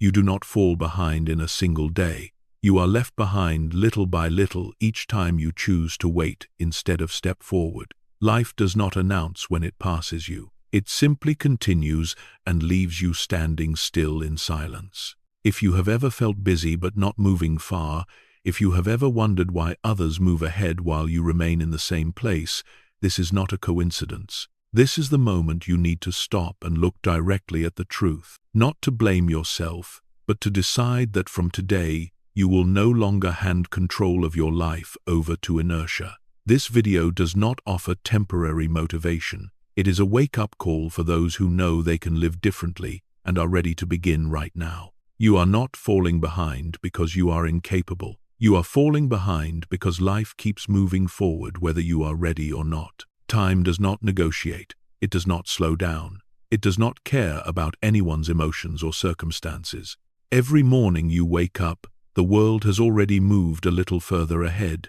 You do not fall behind in a single day. You are left behind little by little each time you choose to wait instead of step forward. Life does not announce when it passes you. It simply continues and leaves you standing still in silence. If you have ever felt busy but not moving far, if you have ever wondered why others move ahead while you remain in the same place, this is not a coincidence. This is the moment you need to stop and look directly at the truth, not to blame yourself, but to decide that from today, you will no longer hand control of your life over to inertia. This video does not offer temporary motivation. It is a wake-up call for those who know they can live differently and are ready to begin right now. You are not falling behind because you are incapable. You are falling behind because life keeps moving forward whether you are ready or not. Time does not negotiate. It does not slow down. It does not care about anyone's emotions or circumstances. Every morning you wake up, the world has already moved a little further ahead,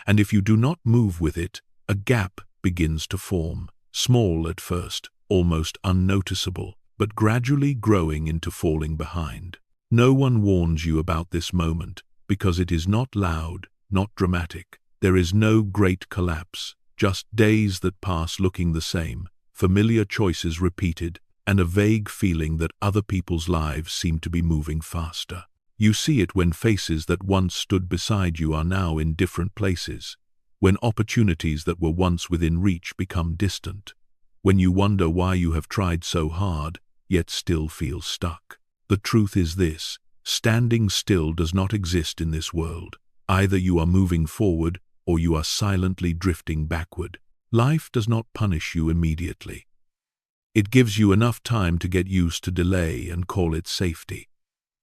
and if you do not move with it, a gap begins to form, small at first, almost unnoticeable, but gradually growing into falling behind. No one warns you about this moment, because it is not loud, not dramatic. There is no great collapse, just days that pass looking the same, familiar choices repeated, and a vague feeling that other people's lives seem to be moving faster. You see it when faces that once stood beside you are now in different places, when opportunities that were once within reach become distant, when you wonder why you have tried so hard, yet still feel stuck. The truth is this: standing still does not exist in this world. Either you are moving forward or you are silently drifting backward. Life does not punish you immediately. It gives you enough time to get used to delay and call it safety.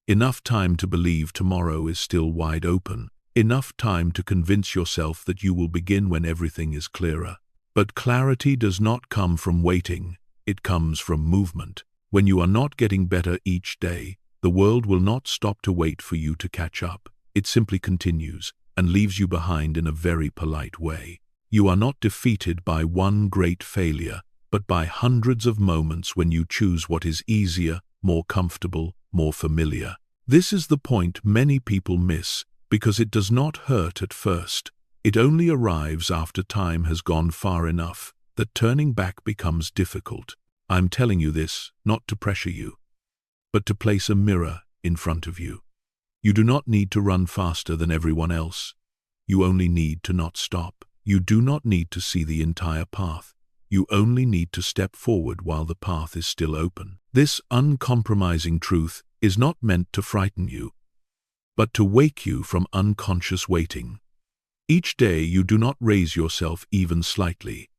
Enough time to believe tomorrow is still wide open. Enough time to convince yourself that you will begin when everything is clearer. But clarity does not come from waiting. It comes from movement. When you are not getting better each day, the world will not stop to wait for you to catch up. It simply continues and leaves you behind in a very polite way. You are not defeated by one great failure, but by hundreds of moments when you choose what is easier, more comfortable, more familiar. This is the point many people miss, because it does not hurt at first. It only arrives after time has gone far enough that turning back becomes difficult. I'm telling you this not to pressure you, but to place a mirror in front of you. You do not need to run faster than everyone else. You only need to not stop. You do not need to see the entire path. You only need to step forward while the path is still open. This uncompromising truth is not meant to frighten you, but to wake you from unconscious waiting. Each day you do not raise yourself even slightly.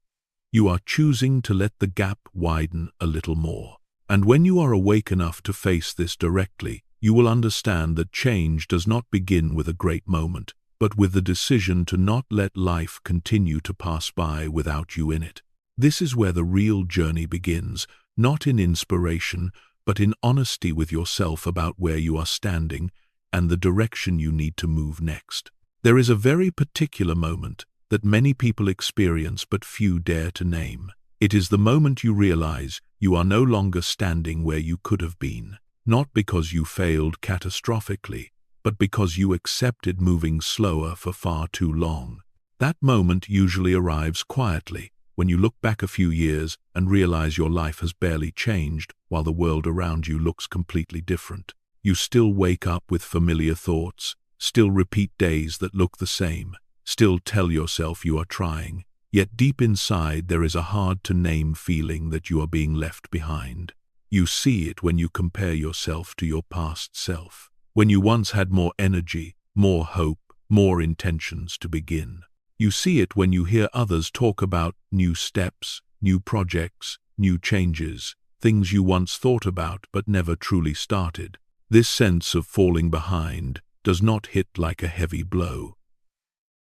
You are choosing to let the gap widen a little more. And when you are awake enough to face this directly, you will understand that change does not begin with a great moment, but with the decision to not let life continue to pass by without you in it. This is where the real journey begins, not in inspiration, but in honesty with yourself about where you are standing and the direction you need to move next. There is a very particular moment that many people experience but few dare to name. It is the moment you realize you are no longer standing where you could have been, not because you failed catastrophically, but because you accepted moving slower for far too long. That moment usually arrives quietly, when you look back a few years and realize your life has barely changed while the world around you looks completely different. You still wake up with familiar thoughts, still repeat days that look the same, still tell yourself you are trying, yet deep inside there is a hard-to-name feeling that you are being left behind. You see it when you compare yourself to your past self, when you once had more energy, more hope, more intentions to begin. You see it when you hear others talk about new steps, new projects, new changes, things you once thought about but never truly started. This sense of falling behind does not hit like a heavy blow,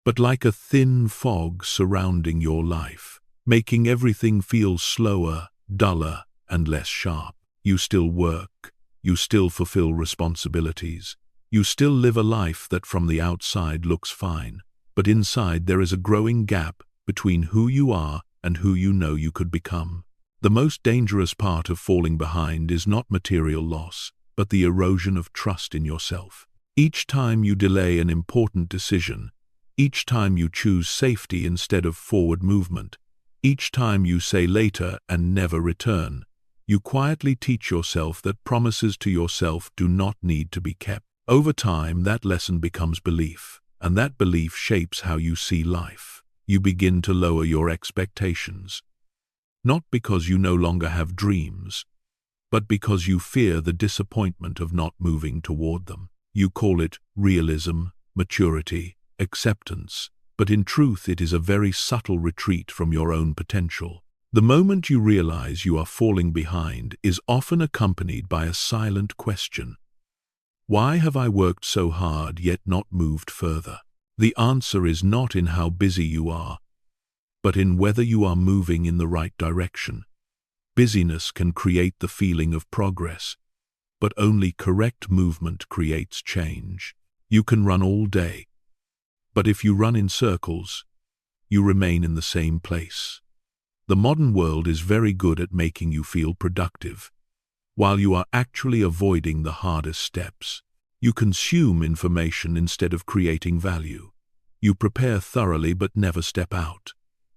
but like a thin fog surrounding your life, making everything feel slower, duller, and less sharp. You still work, you still fulfill responsibilities, you still live a life that from the outside looks fine, but inside there is a growing gap between who you are and who you know you could become. The most dangerous part of falling behind is not material loss. but the erosion of trust in yourself. Each time you delay an important decision, each time you choose safety instead of forward movement, each time you say later and never return, you quietly teach yourself that promises to yourself do not need to be kept. Over time, that lesson becomes belief, and that belief shapes how you see life. You begin to lower your expectations, not because you no longer have dreams, but because you fear the disappointment of not moving toward them. You call it realism, maturity, acceptance, but in truth it is a very subtle retreat from your own potential. The moment you realize you are falling behind is often accompanied by a silent question. Why have I worked so hard yet not moved further? The answer is not in how busy you are, but in whether you are moving in the right direction. Busyness can create the feeling of progress, but only correct movement creates change. You can run all day, but if you run in circles, you remain in the same place. The modern world is very good at making you feel productive, while you are actually avoiding the hardest steps. You consume information instead of creating value. You prepare thoroughly but never step out.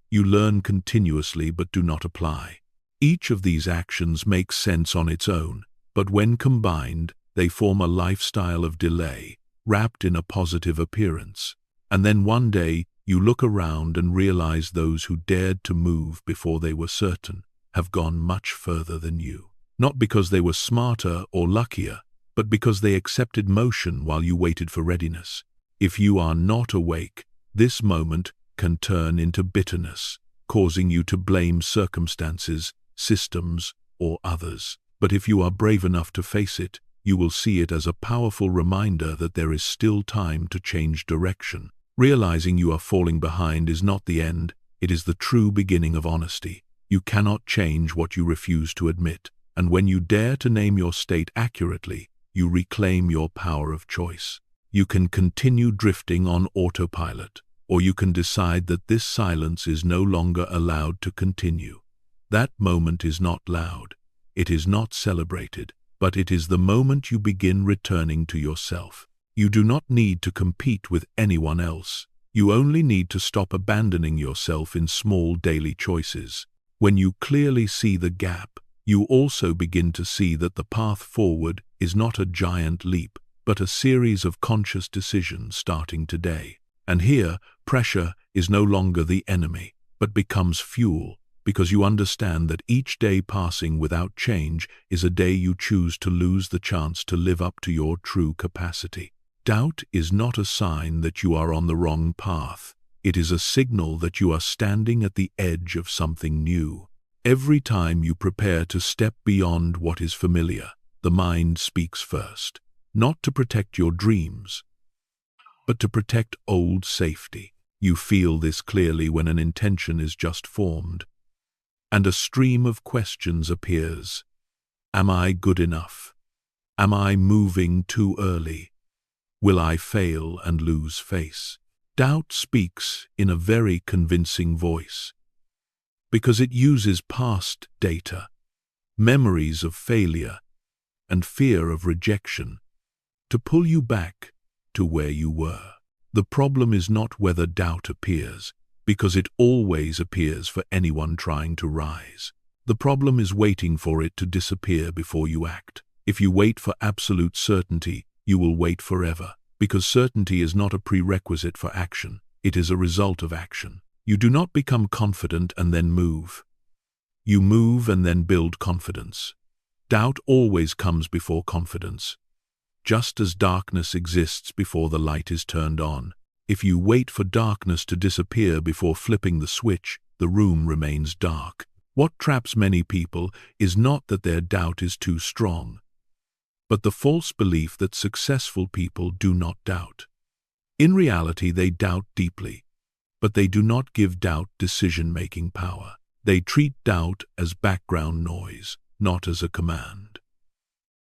You learn continuously but do not apply. Each of these actions makes sense on its own, but when combined, they form a lifestyle of delay, wrapped in a positive appearance. And then one day, you look around and realize those who dared to move before they were certain have gone much further than you. Not because they were smarter or luckier, but because they accepted motion while you waited for readiness. If you are not awake, this moment can turn into bitterness, causing you to blame circumstances, systems, or others. But if you are brave enough to face it, you will see it as a powerful reminder that there is still time to change direction. Realizing you are falling behind is not the end, it is the true beginning of honesty. You cannot change what you refuse to admit, and when you dare to name your state accurately, you reclaim your power of choice. You can continue drifting on autopilot, or you can decide that this silence is no longer allowed to continue. That moment is not loud, it is not celebrated, but it is the moment you begin returning to yourself. You do not need to compete with anyone else. You only need to stop abandoning yourself in small daily choices. When you clearly see the gap, you also begin to see that the path forward is not a giant leap, but a series of conscious decisions starting today. And here, pressure is no longer the enemy, but becomes fuel, because you understand that each day passing without change is a day you choose to lose the chance to live up to your true capacity. Doubt is not a sign that you are on the wrong path. It is a signal that you are standing at the edge of something new. Every time you prepare to step beyond what is familiar, the mind speaks first, not to protect your dreams, but to protect old safety. You feel this clearly when an intention is just formed, and a stream of questions appears. Am I good enough? Am I moving too early? Will I fail and lose face? Doubt speaks in a very convincing voice, because it uses past data, memories of failure, and fear of rejection to pull you back to where you were. The problem is not whether doubt appears, because it always appears for anyone trying to rise. The problem is waiting for it to disappear before you act. If you wait for absolute certainty, you will wait forever, because certainty is not a prerequisite for action. It is a result of action. You do not become confident and then move. You move and then build confidence. Doubt always comes before confidence, just as darkness exists before the light is turned on. If you wait for darkness to disappear before flipping the switch, the room remains dark. What traps many people is not that their doubt is too strong, but the false belief that successful people do not doubt. In reality, they doubt deeply, but they do not give doubt decision-making power. They treat doubt as background noise, not as a command.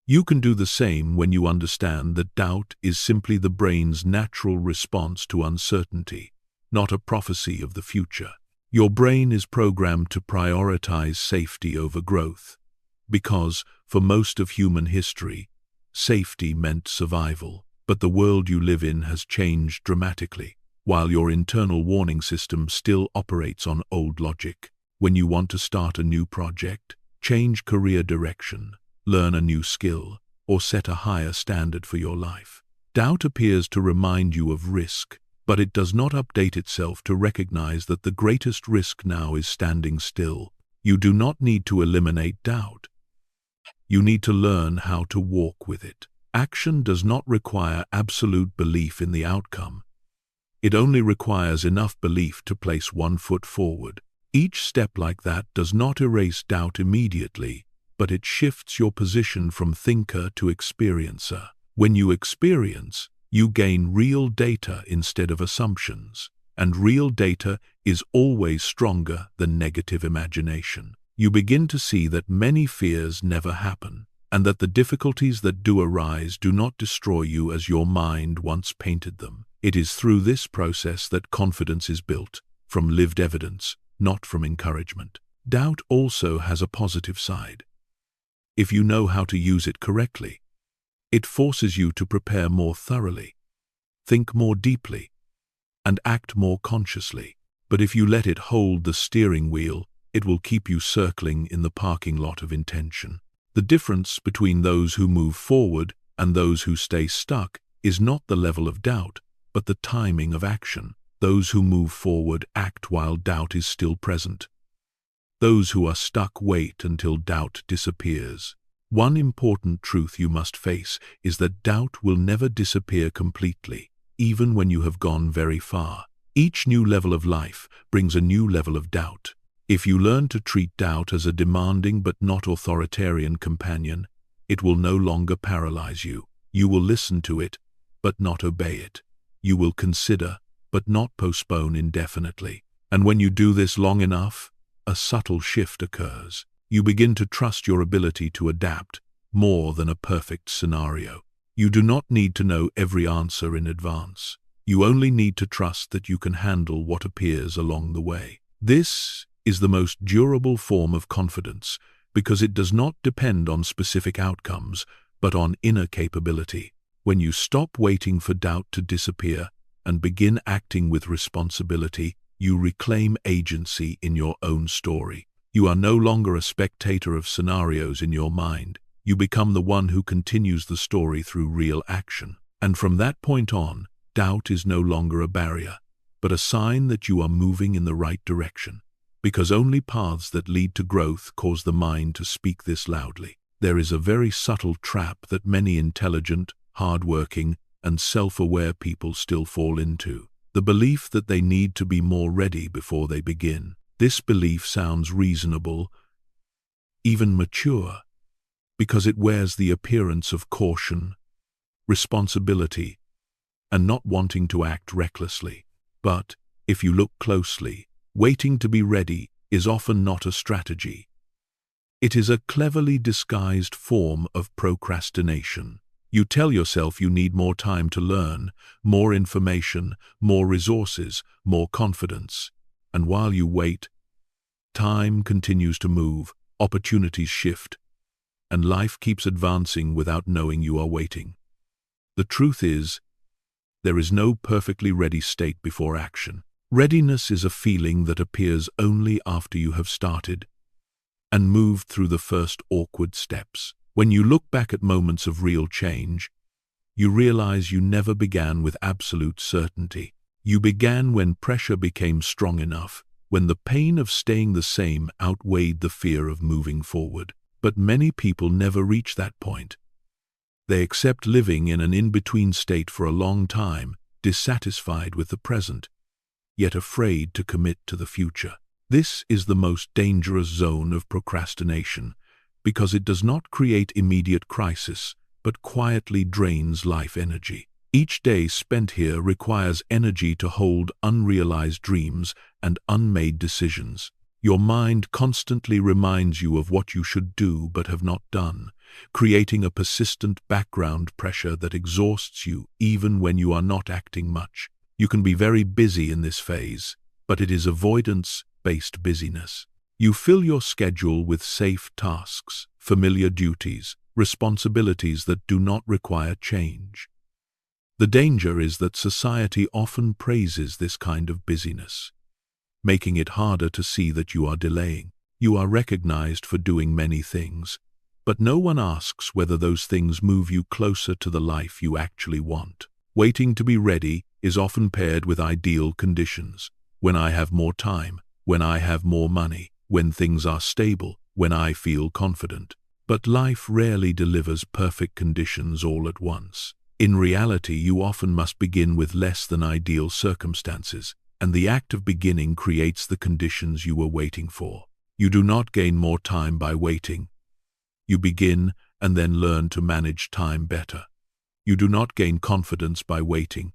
You can do the same when you understand that doubt is simply the brain's natural response to uncertainty, not a prophecy of the future. Your brain is programmed to prioritize safety over growth, because, for most of human history, safety meant survival. But the world you live in has changed dramatically, while your internal warning system still operates on old logic. When you want to start a new project, change career direction, learn a new skill, or set a higher standard for your life, doubt appears to remind you of risk, but it does not update itself to recognize that the greatest risk now is standing still. You do not need to eliminate doubt. You need to learn how to walk with it. Action does not require absolute belief in the outcome. It only requires enough belief to place one foot forward. Each step like that does not erase doubt immediately, but it shifts your position from thinker to experiencer. When you experience, you gain real data instead of assumptions, and real data is always stronger than negative imagination. You begin to see that many fears never happen, and that the difficulties that do arise do not destroy you as your mind once painted them. It is through this process that confidence is built, from lived evidence, not from encouragement. Doubt also has a positive side. If you know how to use it correctly, it forces you to prepare more thoroughly, think more deeply, and act more consciously. But if you let it hold the steering wheel, it will keep you circling in the parking lot of intention. The difference between those who move forward and those who stay stuck is not the level of doubt, but the timing of action. Those who move forward act while doubt is still present. Those who are stuck wait until doubt disappears. One important truth you must face is that doubt will never disappear completely, even when you have gone very far. Each new level of life brings a new level of doubt. If you learn to treat doubt as a demanding but not authoritarian companion, it will no longer paralyze you. You will listen to it, but not obey it. You will consider, but not postpone indefinitely. And when you do this long enough, a subtle shift occurs. You begin to trust your ability to adapt more than a perfect scenario. You do not need to know every answer in advance. You only need to trust that you can handle what appears along the way. This is the most durable form of confidence because it does not depend on specific outcomes, but on inner capability. When you stop waiting for doubt to disappear and begin acting with responsibility, you reclaim agency in your own story. You are no longer a spectator of scenarios in your mind. You become the one who continues the story through real action. And from that point on, doubt is no longer a barrier, but a sign that you are moving in the right direction. Because only paths that lead to growth cause the mind to speak this loudly. There is a very subtle trap that many intelligent, hard-working, and self-aware people still fall into. The belief that they need to be more ready before they begin. This belief sounds reasonable, even mature, because it wears the appearance of caution, responsibility, and not wanting to act recklessly. But, if you look closely, waiting to be ready is often not a strategy. It is a cleverly disguised form of procrastination. You tell yourself you need more time to learn, more information, more resources, more confidence. And while you wait, time continues to move, opportunities shift, and life keeps advancing without knowing you are waiting. The truth is, there is no perfectly ready state before action. Readiness is a feeling that appears only after you have started and moved through the first awkward steps. When you look back at moments of real change, you realize you never began with absolute certainty. You began when pressure became strong enough, when the pain of staying the same outweighed the fear of moving forward. But many people never reach that point. They accept living in an in-between state for a long time, dissatisfied with the present, yet afraid to commit to the future. This is the most dangerous zone of procrastination, because it does not create immediate crisis, but quietly drains life energy. Each day spent here requires energy to hold unrealized dreams and unmade decisions. Your mind constantly reminds you of what you should do but have not done, creating a persistent background pressure that exhausts you even when you are not acting much. You can be very busy in this phase, but it is avoidance-based busyness. You fill your schedule with safe tasks, familiar duties, responsibilities that do not require change. The danger is that society often praises this kind of busyness, making it harder to see that you are delaying. You are recognized for doing many things, but no one asks whether those things move you closer to the life you actually want. Waiting to be ready is often paired with ideal conditions. When I have more time, when I have more money, when things are stable, when I feel confident. But life rarely delivers perfect conditions all at once. In reality, you often must begin with less than ideal circumstances, and the act of beginning creates the conditions you were waiting for. You do not gain more time by waiting. You begin and then learn to manage time better. You do not gain confidence by waiting.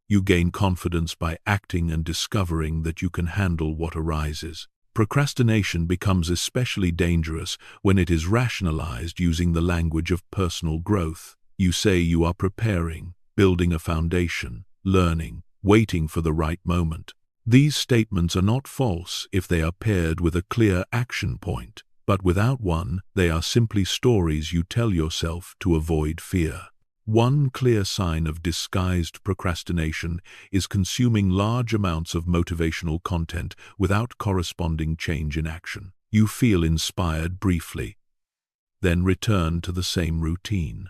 You gain confidence by acting and discovering that you can handle what arises. Procrastination becomes especially dangerous when it is rationalized using the language of personal growth. You say you are preparing, building a foundation, learning, waiting for the right moment. These statements are not false if they are paired with a clear action point, but without one, they are simply stories you tell yourself to avoid fear. One clear sign of disguised procrastination is consuming large amounts of motivational content without corresponding change in action. You feel inspired briefly, then return to the same routine.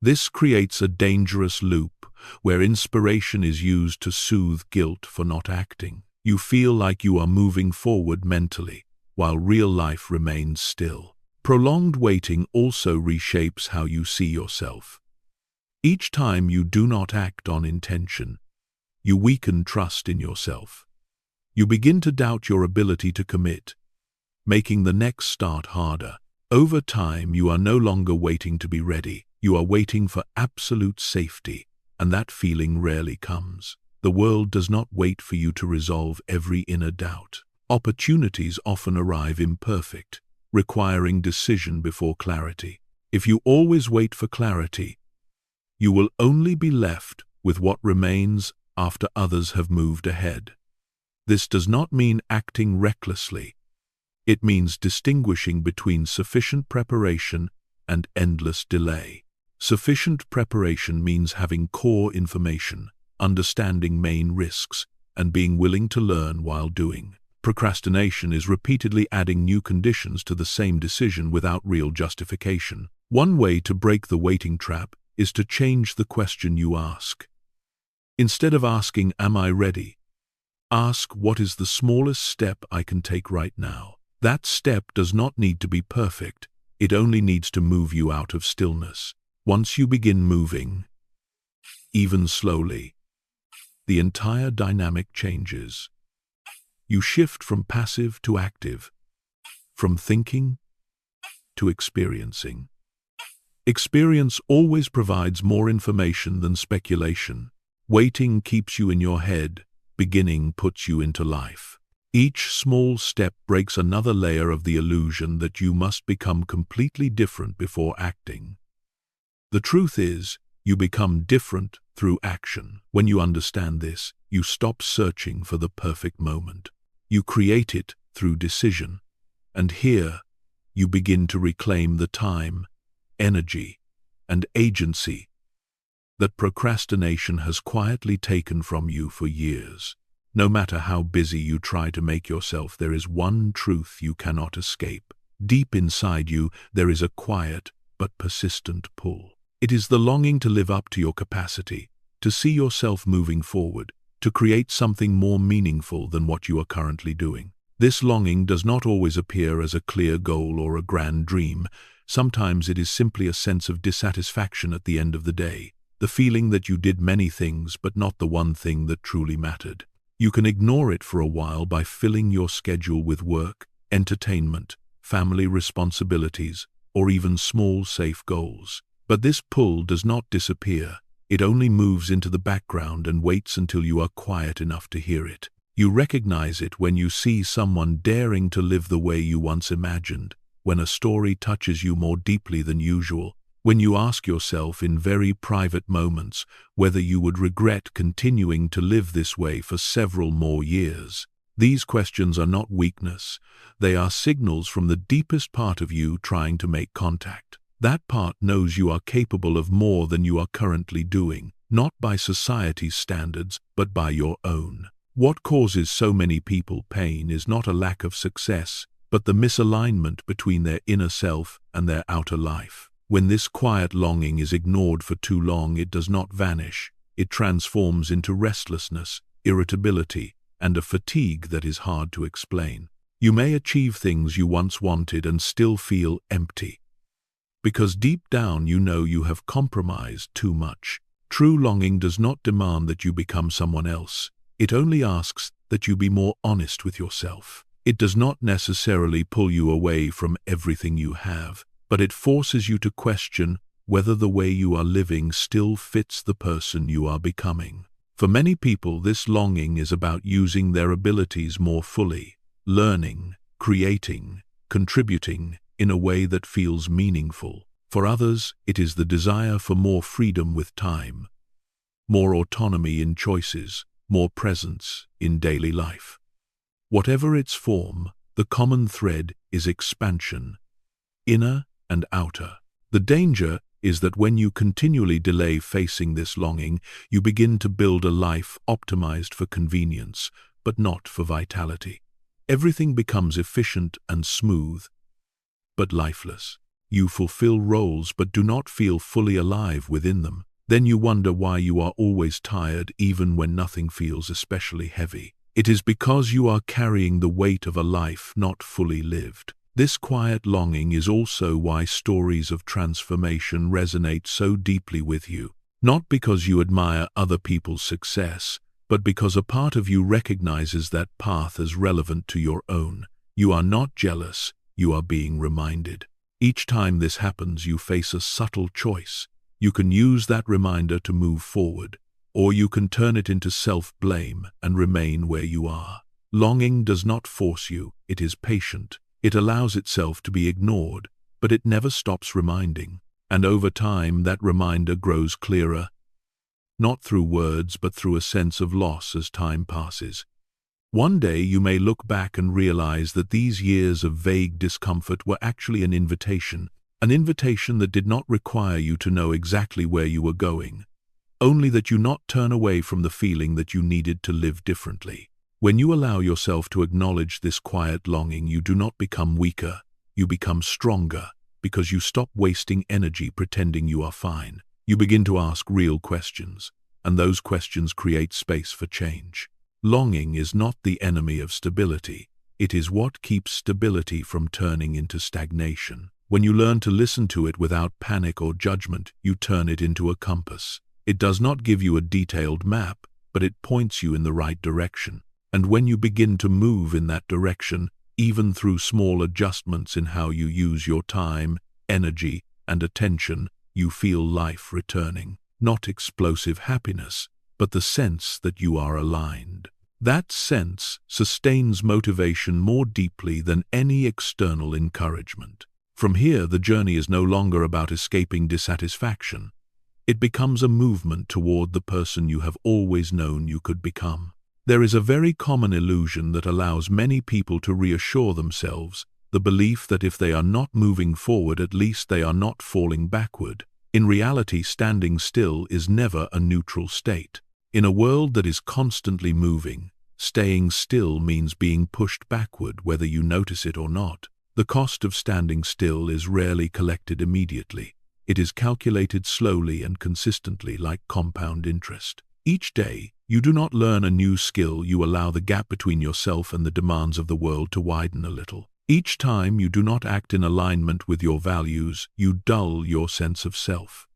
This creates a dangerous loop where inspiration is used to soothe guilt for not acting. You feel like you are moving forward mentally, while real life remains still. Prolonged waiting also reshapes how you see yourself. Each time you do not act on intention, you weaken trust in yourself. You begin to doubt your ability to commit, making the next start harder. Over time, you are no longer waiting to be ready. You are waiting for absolute safety, and that feeling rarely comes. The world does not wait for you to resolve every inner doubt. Opportunities often arrive imperfect, requiring decision before clarity. If you always wait for clarity, you will only be left with what remains after others have moved ahead. This does not mean acting recklessly. It means distinguishing between sufficient preparation and endless delay. Sufficient preparation means having core information, understanding main risks, and being willing to learn while doing. Procrastination is repeatedly adding new conditions to the same decision without real justification. One way to break the waiting trap is to change the question you ask. Instead of asking, "Am I ready?" ask, "What is the smallest step I can take right now?" That step does not need to be perfect. It only needs to move you out of stillness. Once you begin moving, even slowly, the entire dynamic changes. You shift from passive to active, from thinking to experiencing. Experience always provides more information than speculation. Waiting keeps you in your head, beginning puts you into life. Each small step breaks another layer of the illusion that you must become completely different before acting. The truth is, you become different through action. When you understand this, you stop searching for the perfect moment. You create it through decision. And here, you begin to reclaim the time, energy, and agency that procrastination has quietly taken from you for years. No matter how busy you try to make yourself, there is one truth you cannot escape. Deep inside you, there is a quiet but persistent pull. It is the longing to live up to your capacity, to see yourself moving forward, to create something more meaningful than what you are currently doing. This longing does not always appear as a clear goal or a grand dream. Sometimes it is simply a sense of dissatisfaction at the end of the day, the feeling that you did many things but not the one thing that truly mattered. You can ignore it for a while by filling your schedule with work, entertainment, family responsibilities, or even small, safe goals. But this pull does not disappear. It only moves into the background and waits until you are quiet enough to hear it. You recognize it when you see someone daring to live the way you once imagined, when a story touches you more deeply than usual, when you ask yourself in very private moments whether you would regret continuing to live this way for several more years. These questions are not weakness. They are signals from the deepest part of you trying to make contact. That part knows you are capable of more than you are currently doing, not by society's standards, but by your own. What causes so many people pain is not a lack of success, but the misalignment between their inner self and their outer life. When this quiet longing is ignored for too long, it does not vanish. It transforms into restlessness, irritability, and a fatigue that is hard to explain. You may achieve things you once wanted and still feel empty, because deep down you know you have compromised too much. True longing does not demand that you become someone else. It only asks that you be more honest with yourself. It does not necessarily pull you away from everything you have, but it forces you to question whether the way you are living still fits the person you are becoming. For many people, this longing is about using their abilities more fully, learning, creating, contributing in a way that feels meaningful. For others, it is the desire for more freedom with time, more autonomy in choices, more presence in daily life. Whatever its form, the common thread is expansion, inner and outer. The danger is that when you continually delay facing this longing, you begin to build a life optimized for convenience, but not for vitality. Everything becomes efficient and smooth, but lifeless. You fulfill roles but do not feel fully alive within them. Then you wonder why you are always tired even when nothing feels especially heavy. It is because you are carrying the weight of a life not fully lived. This quiet longing is also why stories of transformation resonate so deeply with you. Not because you admire other people's success, but because a part of you recognizes that path as relevant to your own. You are not jealous, you are being reminded. Each time this happens, you face a subtle choice. You can use that reminder to move forward, or you can turn it into self-blame and remain where you are. Longing does not force you, it is patient. It allows itself to be ignored, but it never stops reminding. And over time, that reminder grows clearer, not through words, but through a sense of loss as time passes. One day you may look back and realize that these years of vague discomfort were actually an invitation that did not require you to know exactly where you were going, only that you not turn away from the feeling that you needed to live differently. When you allow yourself to acknowledge this quiet longing, you do not become weaker, you become stronger, because you stop wasting energy pretending you are fine. You begin to ask real questions, and those questions create space for change. Longing is not the enemy of stability. It is what keeps stability from turning into stagnation. When you learn to listen to it without panic or judgment, you turn it into a compass. It does not give you a detailed map, but it points you in the right direction. And when you begin to move in that direction, even through small adjustments in how you use your time, energy, and attention, you feel life returning. Not explosive happiness, but the sense that you are aligned. That sense sustains motivation more deeply than any external encouragement. From here, the journey is no longer about escaping dissatisfaction. It becomes a movement toward the person you have always known you could become. There is a very common illusion that allows many people to reassure themselves, the belief that if they are not moving forward, at least they are not falling backward. In reality, standing still is never a neutral state. In a world that is constantly moving, staying still means being pushed backward whether you notice it or not. The cost of standing still is rarely collected immediately. It is calculated slowly and consistently, like compound interest. Each day, you do not learn a new skill, you allow the gap between yourself and the demands of the world to widen a little. Each time you do not act in alignment with your values, you dull your sense of self.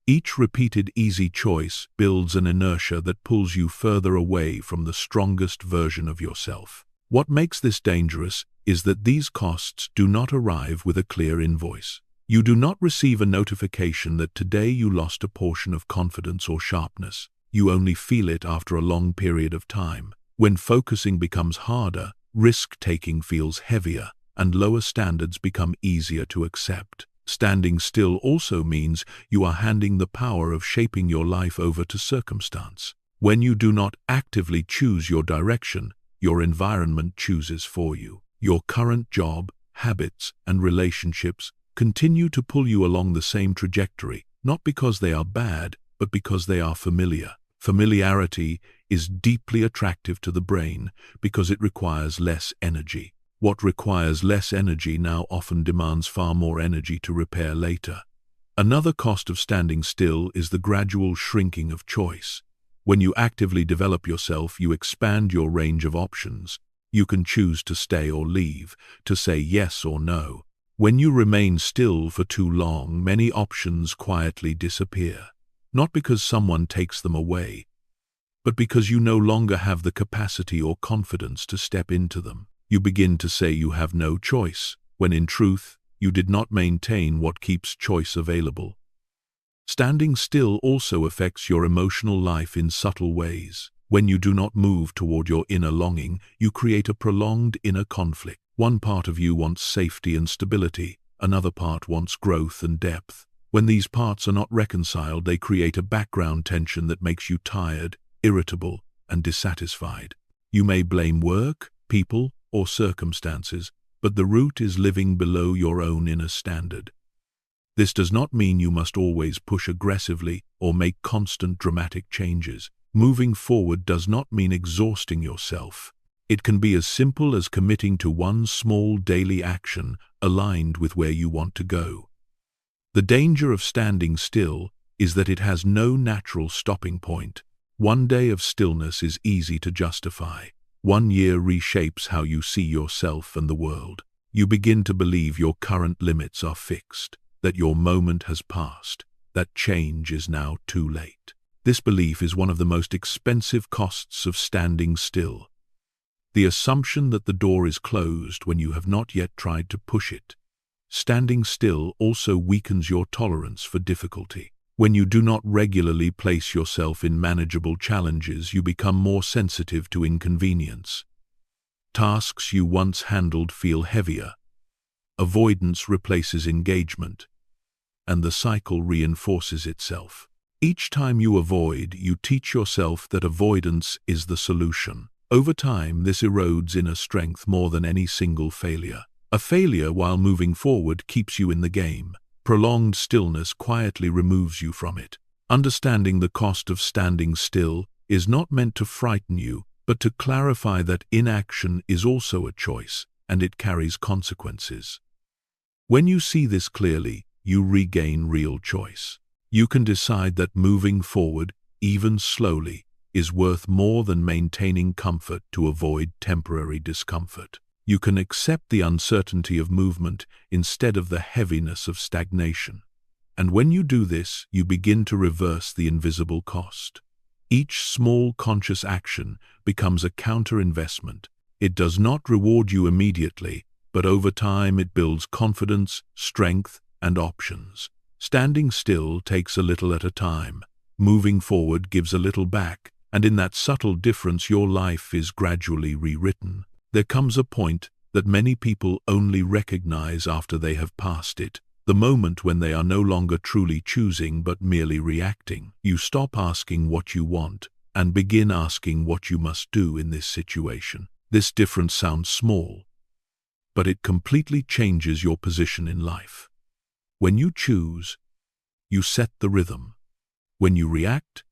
Each repeated easy choice builds an inertia that pulls you further away from the strongest version of yourself. What makes this dangerous is that these costs do not arrive with a clear invoice. You do not receive a notification that today you lost a portion of confidence or sharpness. You only feel it after a long period of time. When focusing becomes harder, risk-taking feels heavier, and lower standards become easier to accept. Standing still also means you are handing the power of shaping your life over to circumstance. When you do not actively choose your direction, your environment chooses for you. Your current job, habits, and relationships continue to pull you along the same trajectory, not because they are bad, but because they are familiar. Familiarity is deeply attractive to the brain because it requires less energy. What requires less energy now often demands far more energy to repair later. Another cost of standing still is the gradual shrinking of choice. When you actively develop yourself, you expand your range of options. You can choose to stay or leave, to say yes or no. When you remain still for too long, many options quietly disappear. Not because someone takes them away, but because you no longer have the capacity or confidence to step into them. You begin to say you have no choice, when in truth, you did not maintain what keeps choice available. Standing still also affects your emotional life in subtle ways. When you do not move toward your inner longing, you create a prolonged inner conflict. One part of you wants safety and stability, another part wants growth and depth. When these parts are not reconciled, they create a background tension that makes you tired, irritable, and dissatisfied. You may blame work, people, or circumstances, but the root is living below your own inner standard. This does not mean you must always push aggressively or make constant dramatic changes. Moving forward does not mean exhausting yourself. It can be as simple as committing to one small daily action aligned with where you want to go. The danger of standing still is that it has no natural stopping point. One day of stillness is easy to justify. 1 year reshapes how you see yourself and the world. You begin to believe your current limits are fixed, that your moment has passed, that change is now too late. This belief is one of the most expensive costs of standing still. The assumption that the door is closed when you have not yet tried to push it. Standing still also weakens your tolerance for difficulty. When you do not regularly place yourself in manageable challenges, you become more sensitive to inconvenience. Tasks you once handled feel heavier. Avoidance replaces engagement, and the cycle reinforces itself. Each time you avoid, you teach yourself that avoidance is the solution. Over time, this erodes inner strength more than any single failure. A failure while moving forward keeps you in the game. Prolonged stillness quietly removes you from it. Understanding the cost of standing still is not meant to frighten you, but to clarify that inaction is also a choice, and it carries consequences. When you see this clearly, you regain real choice. You can decide that moving forward, even slowly, is worth more than maintaining comfort to avoid temporary discomfort. You can accept the uncertainty of movement instead of the heaviness of stagnation. And when you do this, you begin to reverse the invisible cost. Each small conscious action becomes a counter-investment. It does not reward you immediately, but over time it builds confidence, strength, and options. Standing still takes a little at a time. Moving forward gives a little back, and in that subtle difference your life is gradually rewritten. There comes a point that many people only recognize after they have passed it, the moment when they are no longer truly choosing but merely reacting. You stop asking what you want and begin asking what you must do in this situation. This difference sounds small, but it completely changes your position in life. When you choose, you set the rhythm. When you react,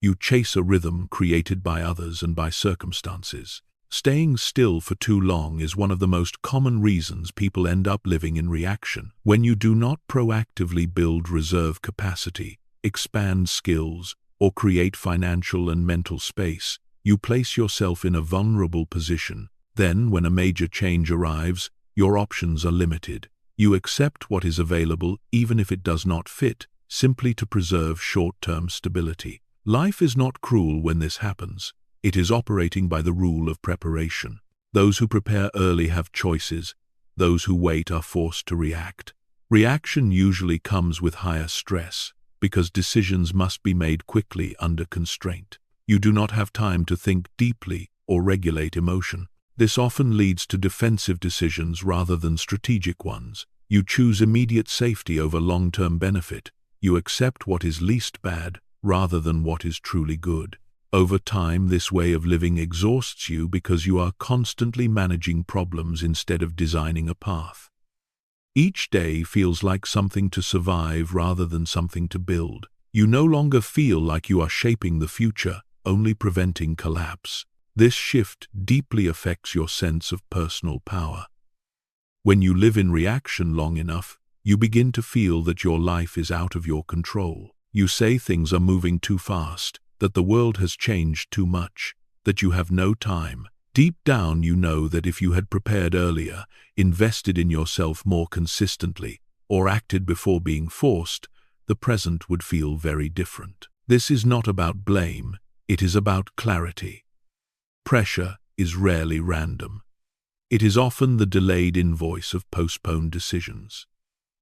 you chase a rhythm created by others and by circumstances. Staying still for too long is one of the most common reasons people end up living in reaction. When you do not proactively build reserve capacity, expand skills, or create financial and mental space, you place yourself in a vulnerable position. Then, when a major change arrives, your options are limited. You accept what is available even if it does not fit, simply to preserve short-term stability. Life is not cruel when this happens. It is operating by the rule of preparation. Those who prepare early have choices. Those who wait are forced to react. Reaction usually comes with higher stress, because decisions must be made quickly under constraint. You do not have time to think deeply or regulate emotion. This often leads to defensive decisions rather than strategic ones. You choose immediate safety over long-term benefit. You accept what is least bad rather than what is truly good. Over time, this way of living exhausts you because you are constantly managing problems instead of designing a path. Each day feels like something to survive rather than something to build. You no longer feel like you are shaping the future, only preventing collapse. This shift deeply affects your sense of personal power. When you live in reaction long enough, you begin to feel that your life is out of your control. You say things are moving too fast, that the world has changed too much, that you have no time. Deep down you know that if you had prepared earlier, invested in yourself more consistently, or acted before being forced, the present would feel very different. This is not about blame, it is about clarity. Pressure is rarely random. It is often the delayed invoice of postponed decisions.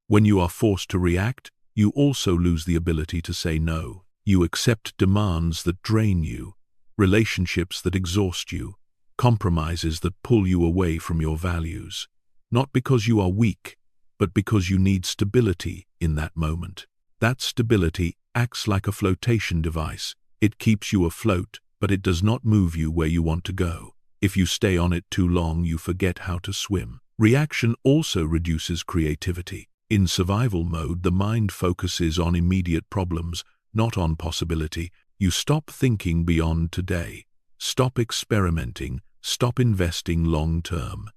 When you are forced to react, you also lose the ability to say no. You accept demands that drain you, relationships that exhaust you, compromises that pull you away from your values. Not because you are weak, but because you need stability in that moment. That stability acts like a flotation device. It keeps you afloat, but it does not move you where you want to go. If you stay on it too long, you forget how to swim. Reaction also reduces creativity. In survival mode, the mind focuses on immediate problems, not on possibility. You stop thinking beyond today. Stop experimenting. Stop investing long term.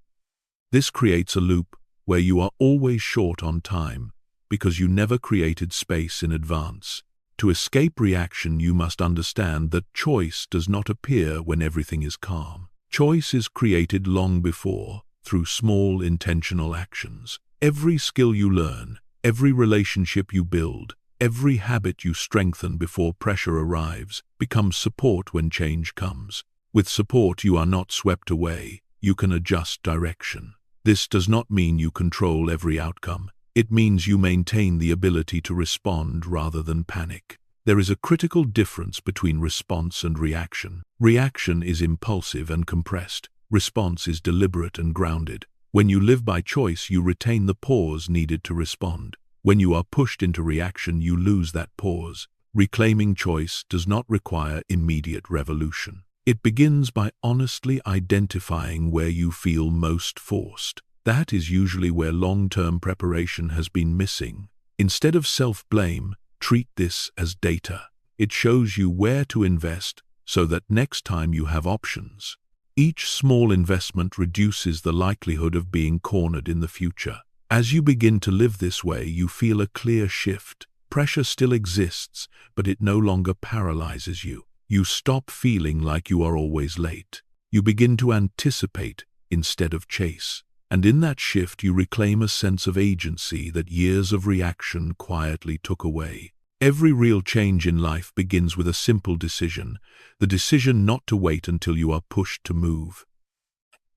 This creates a loop where you are always short on time because you never created space in advance. To escape reaction, you must understand that choice does not appear when everything is calm. Choice is created long before, through small intentional actions. Every skill you learn, every relationship you build, every habit you strengthen before pressure arrives, becomes support when change comes. With support, you are not swept away. You can adjust direction. This does not mean you control every outcome. It means you maintain the ability to respond rather than panic. There is a critical difference between response and reaction. Reaction is impulsive and compressed. Response is deliberate and grounded. When you live by choice, you retain the pause needed to respond. When you are pushed into reaction, you lose that pause. Reclaiming choice does not require immediate revolution. It begins by honestly identifying where you feel most forced. That is usually where long-term preparation has been missing. Instead of self-blame, treat this as data. It shows you where to invest so that next time you have options. Each small investment reduces the likelihood of being cornered in the future. As you begin to live this way, you feel a clear shift. Pressure still exists, but it no longer paralyzes you. You stop feeling like you are always late. You begin to anticipate instead of chase. And in that shift, you reclaim a sense of agency that years of reaction quietly took away. Every real change in life begins with a simple decision, the decision not to wait until you are pushed to move.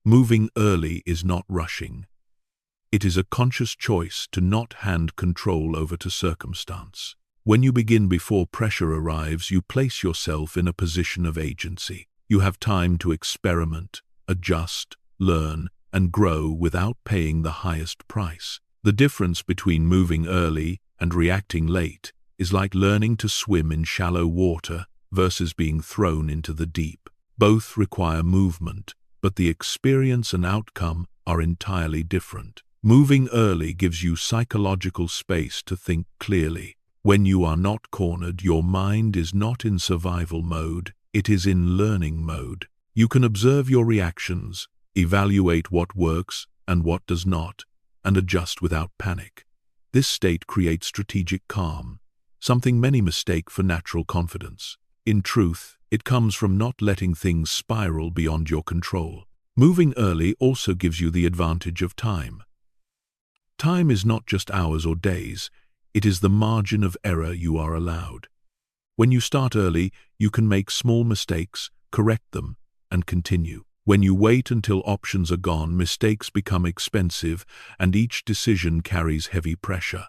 Moving early is not rushing. It is a conscious choice to not hand control over to circumstance. When you begin before pressure arrives, you place yourself in a position of agency. You have time to experiment, adjust, learn, and grow without paying the highest price. The difference between moving early and reacting late is like learning to swim in shallow water versus being thrown into the deep. Both require movement, but the experience and outcome are entirely different. Moving early gives you psychological space to think clearly. When you are not cornered, your mind is not in survival mode, it is in learning mode. You can observe your reactions, evaluate what works and what does not, and adjust without panic. This state creates strategic calm, something many mistake for natural confidence. In truth, it comes from not letting things spiral beyond your control. Moving early also gives you the advantage of time. Time is not just hours or days, it is the margin of error you are allowed. When you start early, you can make small mistakes, correct them, and continue. When you wait until options are gone, mistakes become expensive, and each decision carries heavy pressure.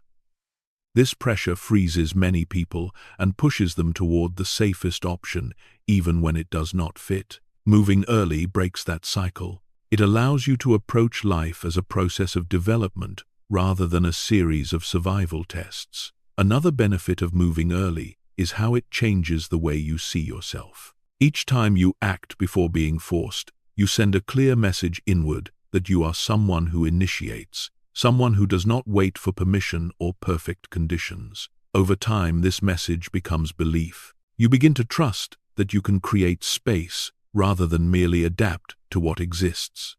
This pressure freezes many people and pushes them toward the safest option, even when it does not fit. Moving early breaks that cycle. It allows you to approach life as a process of development rather than a series of survival tests. Another benefit of moving early is how it changes the way you see yourself. Each time you act before being forced, you send a clear message inward that you are someone who initiates, someone who does not wait for permission or perfect conditions. Over time, this message becomes belief. You begin to trust that you can create space rather than merely adapt to what exists.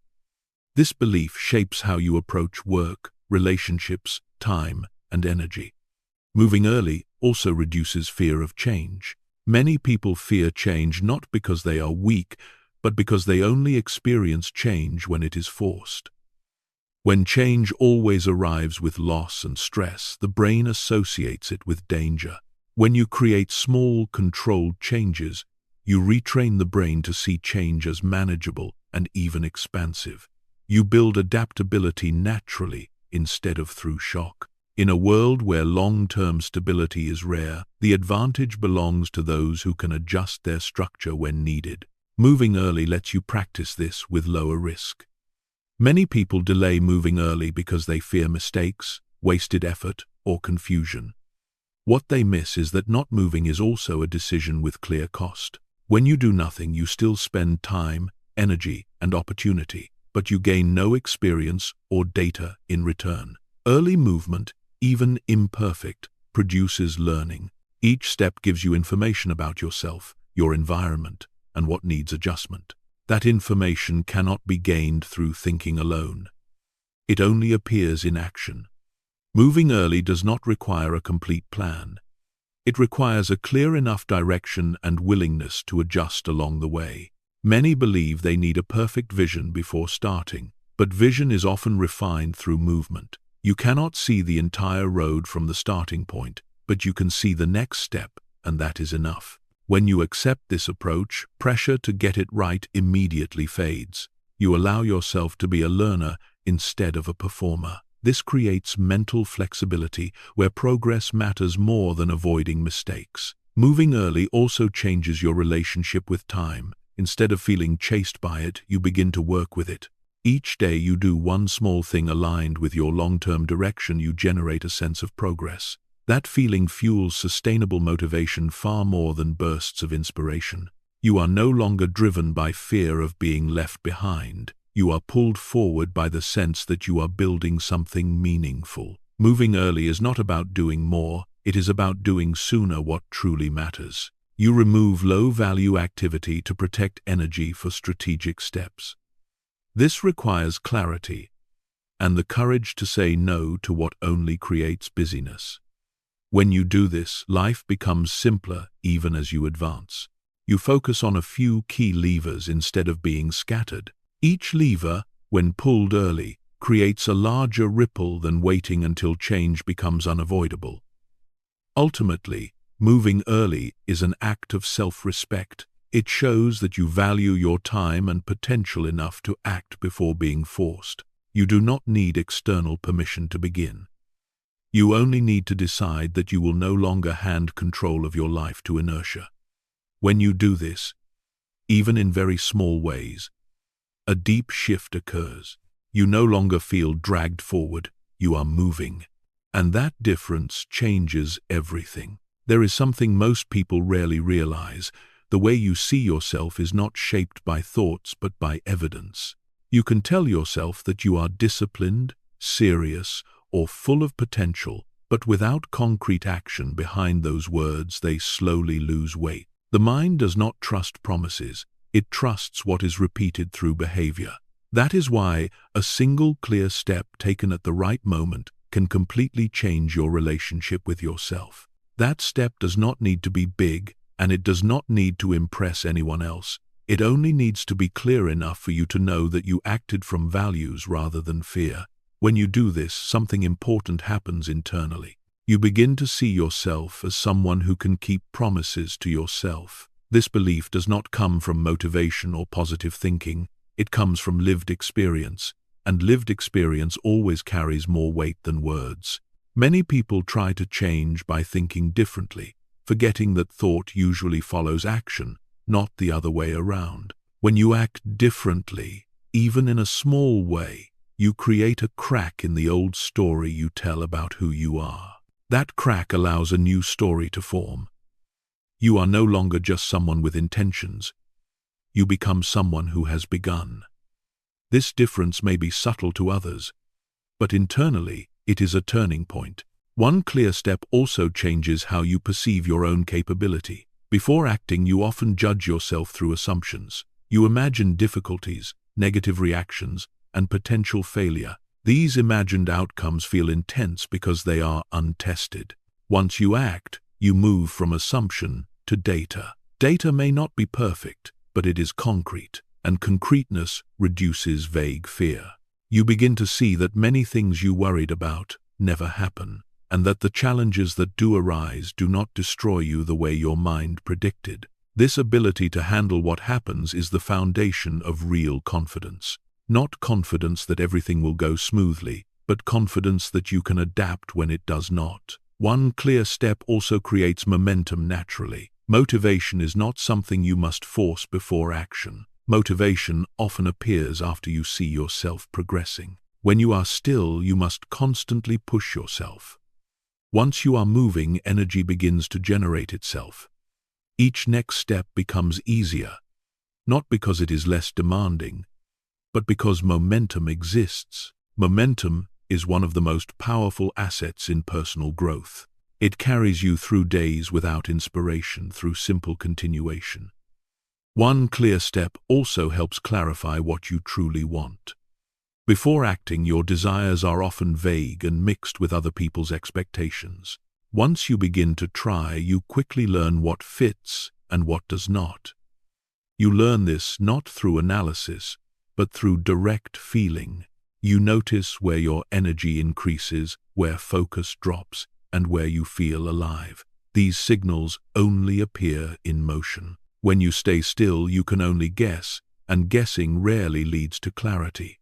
This belief shapes how you approach work, relationships, time, and energy. Moving early also reduces fear of change. Many people fear change not because they are weak, but because they only experience change when it is forced. When change always arrives with loss and stress, the brain associates it with danger. When you create small, controlled changes, you retrain the brain to see change as manageable and even expansive. You build adaptability naturally instead of through shock. In a world where long-term stability is rare, the advantage belongs to those who can adjust their structure when needed. Moving early lets you practice this with lower risk. Many people delay moving early because they fear mistakes, wasted effort, or confusion. What they miss is that not moving is also a decision with clear cost. When you do nothing, you still spend time, energy, and opportunity, but you gain no experience or data in return. Early movement, even imperfect, produces learning. Each step gives you information about yourself, your environment, and what needs adjustment. That information cannot be gained through thinking alone. It only appears in action. Moving early does not require a complete plan. It requires a clear enough direction and willingness to adjust along the way. Many believe they need a perfect vision before starting, but vision is often refined through movement. You cannot see the entire road from the starting point, but you can see the next step, and that is enough. When you accept this approach, pressure to get it right immediately fades. You allow yourself to be a learner instead of a performer. This creates mental flexibility where progress matters more than avoiding mistakes. Moving early also changes your relationship with time. Instead of feeling chased by it, you begin to work with it. Each day you do one small thing aligned with your long-term direction, you generate a sense of progress. That feeling fuels sustainable motivation far more than bursts of inspiration. You are no longer driven by fear of being left behind. You are pulled forward by the sense that you are building something meaningful. Moving early is not about doing more, it is about doing sooner what truly matters. You remove low-value activity to protect energy for strategic steps. This requires clarity and the courage to say no to what only creates busyness. When you do this, life becomes simpler even as you advance. You focus on a few key levers instead of being scattered. Each lever, when pulled early, creates a larger ripple than waiting until change becomes unavoidable. Ultimately, moving early is an act of self-respect. It shows that you value your time and potential enough to act before being forced. You do not need external permission to begin. You only need to decide that you will no longer hand control of your life to inertia. When you do this, even in very small ways, a deep shift occurs. You no longer feel dragged forward, you are moving. And that difference changes everything. There is something most people rarely realize. The way you see yourself is not shaped by thoughts but by evidence. You can tell yourself that you are disciplined, serious, or full of potential, but without concrete action behind those words, they slowly lose weight. The mind does not trust promises, it trusts what is repeated through behavior. That is why a single clear step taken at the right moment can completely change your relationship with yourself. That step does not need to be big, and it does not need to impress anyone else. It only needs to be clear enough for you to know that you acted from values rather than fear. When you do this, something important happens internally. You begin to see yourself as someone who can keep promises to yourself. This belief does not come from motivation or positive thinking. It comes from lived experience, and lived experience always carries more weight than words. Many people try to change by thinking differently, forgetting that thought usually follows action, not the other way around. When you act differently, even in a small way, you create a crack in the old story you tell about who you are. That crack allows a new story to form. You are no longer just someone with intentions. You become someone who has begun. This difference may be subtle to others, but internally, it is a turning point. One clear step also changes how you perceive your own capability. Before acting, you often judge yourself through assumptions. You imagine difficulties, negative reactions, and potential failure. These imagined outcomes feel intense because they are untested. Once you act, you move from assumption to data. Data may not be perfect, but it is concrete, and concreteness reduces vague fear. You begin to see that many things you worried about never happen, and that the challenges that do arise do not destroy you the way your mind predicted. This ability to handle what happens is the foundation of real confidence. Not confidence that everything will go smoothly, but confidence that you can adapt when it does not. One clear step also creates momentum naturally. Motivation is not something you must force before action. Motivation often appears after you see yourself progressing. When you are still, you must constantly push yourself. Once you are moving, energy begins to generate itself. Each next step becomes easier, not because it is less demanding, but because momentum exists. Momentum is one of the most powerful assets in personal growth. It carries you through days without inspiration, through simple continuation. One clear step also helps clarify what you truly want. Before acting, your desires are often vague and mixed with other people's expectations. Once you begin to try, you quickly learn what fits and what does not. You learn this not through analysis, but through direct feeling. You notice where your energy increases, where focus drops, and where you feel alive. These signals only appear in motion. When you stay still, you can only guess, and guessing rarely leads to clarity.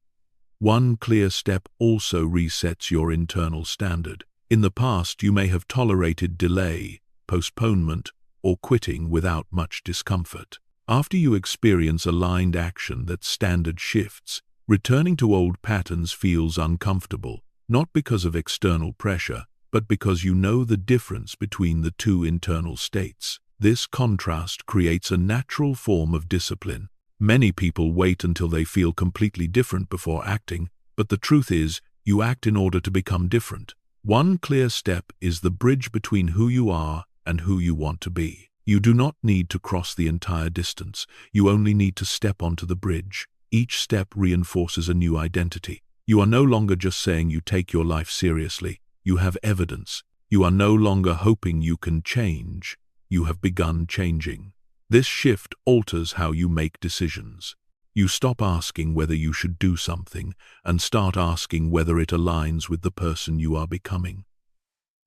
One clear step also resets your internal standard. In the past, you may have tolerated delay, postponement, or quitting without much discomfort. After you experience aligned action, that standard shifts. Returning to old patterns feels uncomfortable, not because of external pressure, but because you know the difference between the two internal states. This contrast creates a natural form of discipline. Many people wait until they feel completely different before acting, but the truth is, you act in order to become different. One clear step is the bridge between who you are and who you want to be. You do not need to cross the entire distance. You only need to step onto the bridge. Each step reinforces a new identity. You are no longer just saying you take your life seriously. You have evidence. You are no longer hoping you can change. You have begun changing. This shift alters how you make decisions. You stop asking whether you should do something and start asking whether it aligns with the person you are becoming.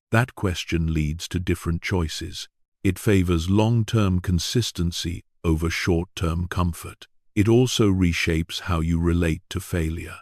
That question leads to different choices. It favors long-term consistency over short-term comfort. It also reshapes how you relate to failure.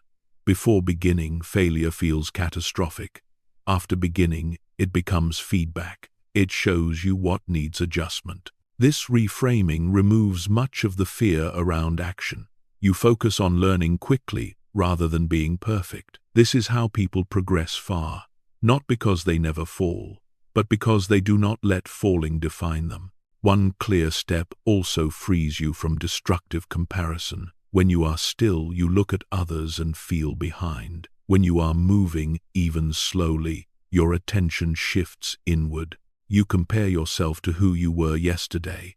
Before beginning, failure feels catastrophic. After beginning, it becomes feedback. It shows you what needs adjustment. This reframing removes much of the fear around action. You focus on learning quickly rather than being perfect. This is how people progress far, not because they never fall, but because they do not let falling define them. One clear step also frees you from destructive comparison. When you are still, you look at others and feel behind. When you are moving, even slowly, your attention shifts inward. You compare yourself to who you were yesterday.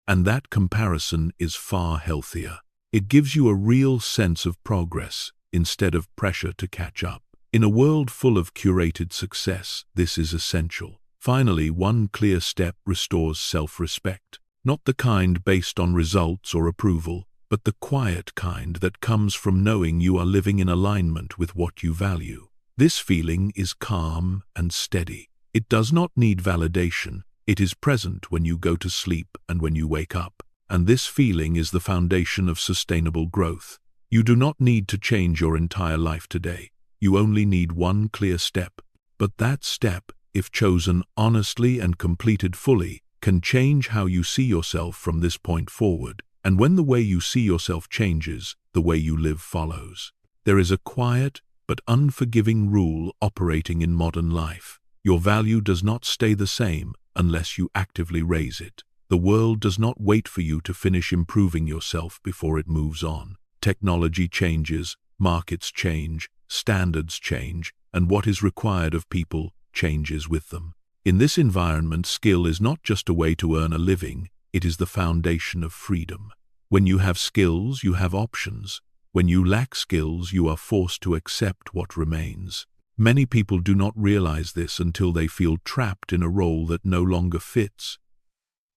And that comparison is far healthier. It gives you a real sense of progress instead of pressure to catch up. In a world full of curated success, this is essential. Finally, one clear step restores self-respect. Not the kind based on results or approval, but the quiet kind that comes from knowing you are living in alignment with what you value. This feeling is calm and steady. It does not need validation. It is present when you go to sleep and when you wake up. And this feeling is the foundation of sustainable growth. You do not need to change your entire life today. You only need one clear step. But that step, if chosen honestly and completed fully, can change how you see yourself from this point forward. And when the way you see yourself changes, the way you live follows. There is a quiet but unforgiving rule operating in modern life. Your value does not stay the same unless you actively raise it. The world does not wait for you to finish improving yourself before it moves on. Technology changes, markets change, standards change, and what is required of people changes with them. In this environment, skill is not just a way to earn a living, it is the foundation of freedom. When you have skills, you have options. When you lack skills, you are forced to accept what remains. Many people do not realize this until they feel trapped in a role that no longer fits,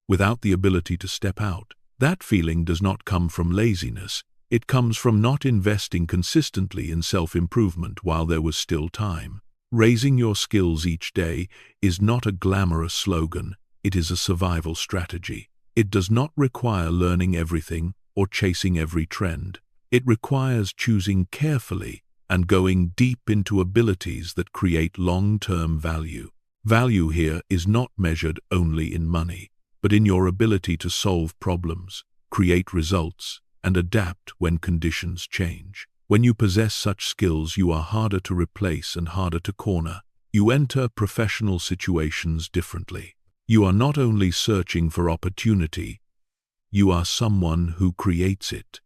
without the ability to step out. That feeling does not come from laziness, it comes from not investing consistently in self-improvement while there was still time. Raising your skills each day is not a glamorous slogan, it is a survival strategy. It does not require learning everything or chasing every trend. It requires choosing carefully and going deep into abilities that create long-term value. Value here is not measured only in money, but in your ability to solve problems, create results, and adapt when conditions change. When you possess such skills, you are harder to replace and harder to corner. You enter professional situations differently. You are not only searching for opportunity, you are someone who creates it.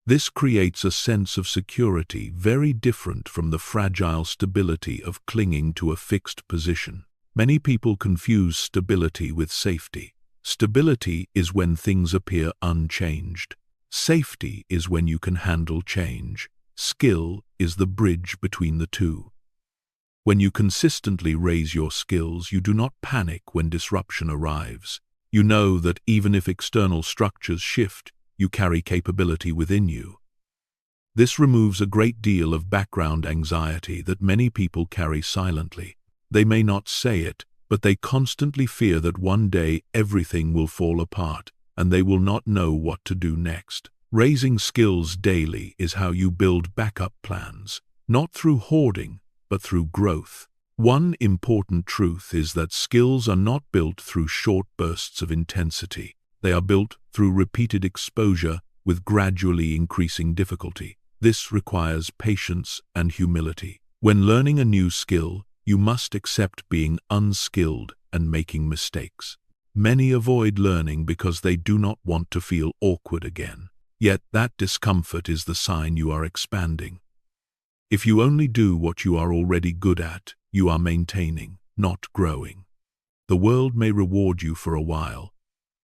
This creates a sense of security very different from the fragile stability of clinging to a fixed position. Many people confuse stability with safety. Stability is when things appear unchanged. Safety is when you can handle change. Skill is the bridge between the two. When you consistently raise your skills, you do not panic when disruption arrives. You know that even if external structures shift, you carry capability within you. This removes a great deal of background anxiety that many people carry silently. They may not say it, but they constantly fear that one day everything will fall apart and they will not know what to do next. Raising skills daily is how you build backup plans, not through hoarding, but through growth. One important truth is that skills are not built through short bursts of intensity. They are built through repeated exposure with gradually increasing difficulty. This requires patience and humility. When learning a new skill, you must accept being unskilled and making mistakes. Many avoid learning because they do not want to feel awkward again. Yet that discomfort is the sign you are expanding. If you only do what you are already good at, you are maintaining, not growing. The world may reward you for a while,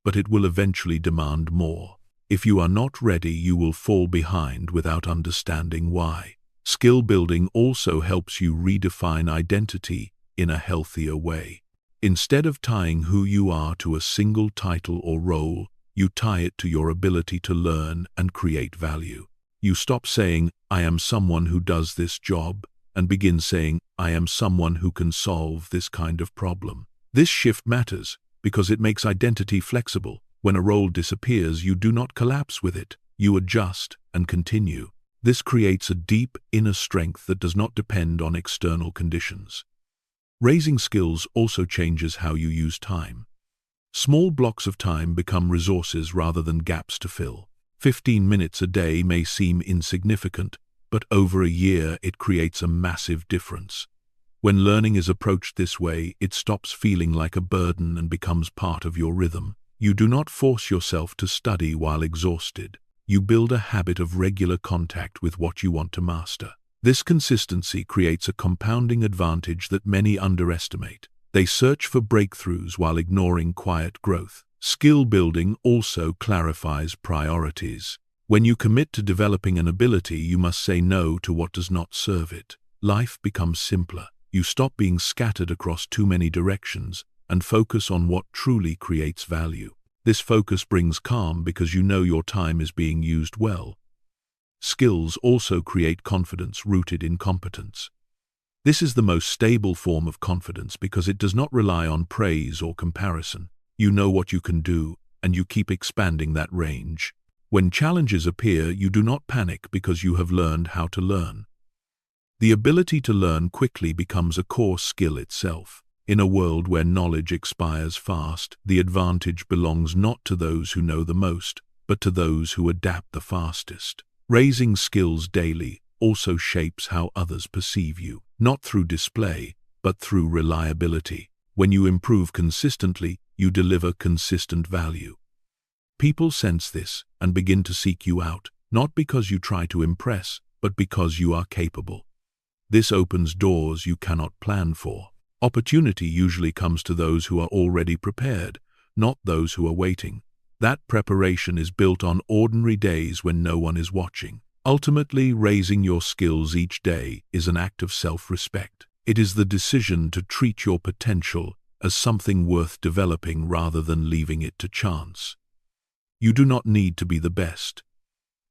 but it will eventually demand more. If you are not ready, you will fall behind without understanding why. Skill building also helps you redefine identity in a healthier way. Instead of tying who you are to a single title or role, you tie it to your ability to learn and create value. You stop saying, "I am someone who does this job," and begin saying, "I am someone who can solve this kind of problem." This shift matters because it makes identity flexible. When a role disappears, you do not collapse with it. You adjust and continue. This creates a deep inner strength that does not depend on external conditions. Raising skills also changes how you use time. Small blocks of time become resources rather than gaps to fill. 15 minutes a day may seem insignificant, but over a year it creates a massive difference. When learning is approached this way, it stops feeling like a burden and becomes part of your rhythm. You do not force yourself to study while exhausted. You build a habit of regular contact with what you want to master. This consistency creates a compounding advantage that many underestimate. They search for breakthroughs while ignoring quiet growth. Skill building also clarifies priorities. When you commit to developing an ability, you must say no to what does not serve it. Life becomes simpler. You stop being scattered across too many directions and focus on what truly creates value. This focus brings calm because you know your time is being used well. Skills also create confidence rooted in competence. This is the most stable form of confidence because it does not rely on praise or comparison. You know what you can do, and you keep expanding that range. When challenges appear, you do not panic because you have learned how to learn. The ability to learn quickly becomes a core skill itself. In a world where knowledge expires fast, the advantage belongs not to those who know the most, but to those who adapt the fastest. Raising skills daily also shapes how others perceive you, not through display, but through reliability. When you improve consistently, you deliver consistent value. People sense this and begin to seek you out, not because you try to impress, but because you are capable. This opens doors you cannot plan for. Opportunity usually comes to those who are already prepared, not those who are waiting. That preparation is built on ordinary days when no one is watching. Ultimately, raising your skills each day is an act of self-respect. It is the decision to treat your potential as something worth developing rather than leaving it to chance. You do not need to be the best.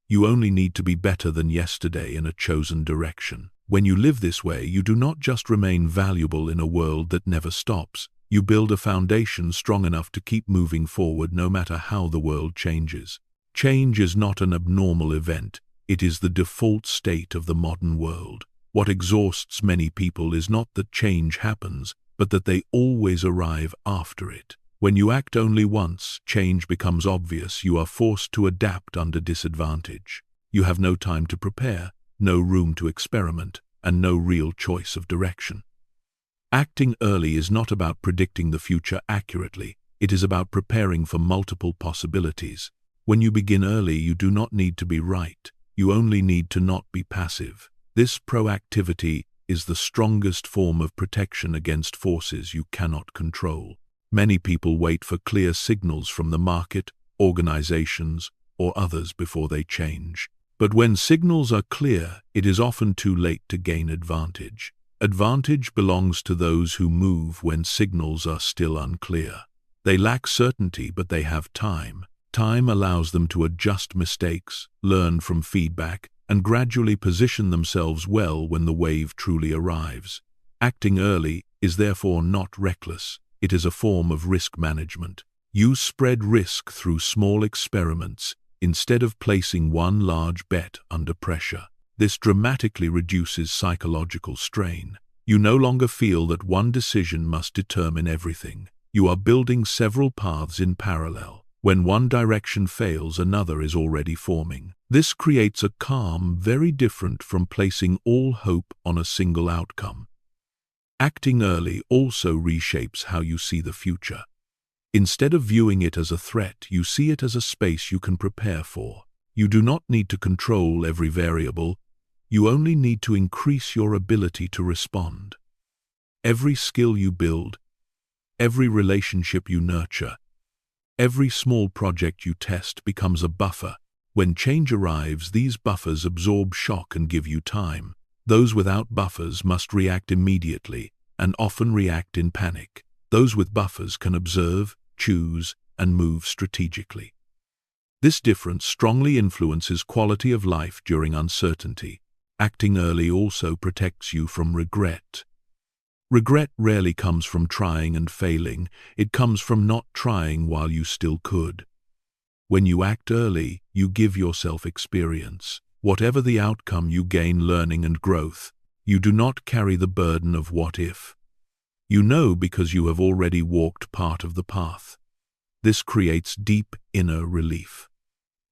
You only need to be better than yesterday in a chosen direction. When you live this way, you do not just remain valuable in a world that never stops. You build a foundation strong enough to keep moving forward no matter how the world changes. Change is not an abnormal event. It is the default state of the modern world. What exhausts many people is not that change happens, but that they always arrive after it. When you act only once, change becomes obvious. You are forced to adapt under disadvantage. You have no time to prepare, no room to experiment, and no real choice of direction. Acting early is not about predicting the future accurately. It is about preparing for multiple possibilities. When you begin early, you do not need to be right. You only need to not be passive. This proactivity is the strongest form of protection against forces you cannot control. Many people wait for clear signals from the market, organizations, or others before they change. But when signals are clear, it is often too late to gain advantage. Advantage belongs to those who move when signals are still unclear. They lack certainty, but they have time. Time allows them to adjust mistakes, learn from feedback, and gradually position themselves well when the wave truly arrives. Acting early is therefore not reckless. It is a form of risk management. You spread risk through small experiments instead of placing one large bet under pressure. This dramatically reduces psychological strain. You no longer feel that one decision must determine everything. You are building several paths in parallel. When one direction fails, another is already forming. This creates a calm very different from placing all hope on a single outcome. Acting early also reshapes how you see the future. Instead of viewing it as a threat, you see it as a space you can prepare for. You do not need to control every variable. You only need to increase your ability to respond. Every skill you build, every relationship you nurture, every small project you test becomes a buffer. When change arrives, these buffers absorb shock and give you time. Those without buffers must react immediately, and often react in panic. Those with buffers can observe, choose, and move strategically. This difference strongly influences quality of life during uncertainty. Acting early also protects you from regret. Regret rarely comes from trying and failing. It comes from not trying while you still could. When you act early, you give yourself experience. Whatever the outcome, you gain learning and growth. You do not carry the burden of what if. You know because you have already walked part of the path. This creates deep inner relief.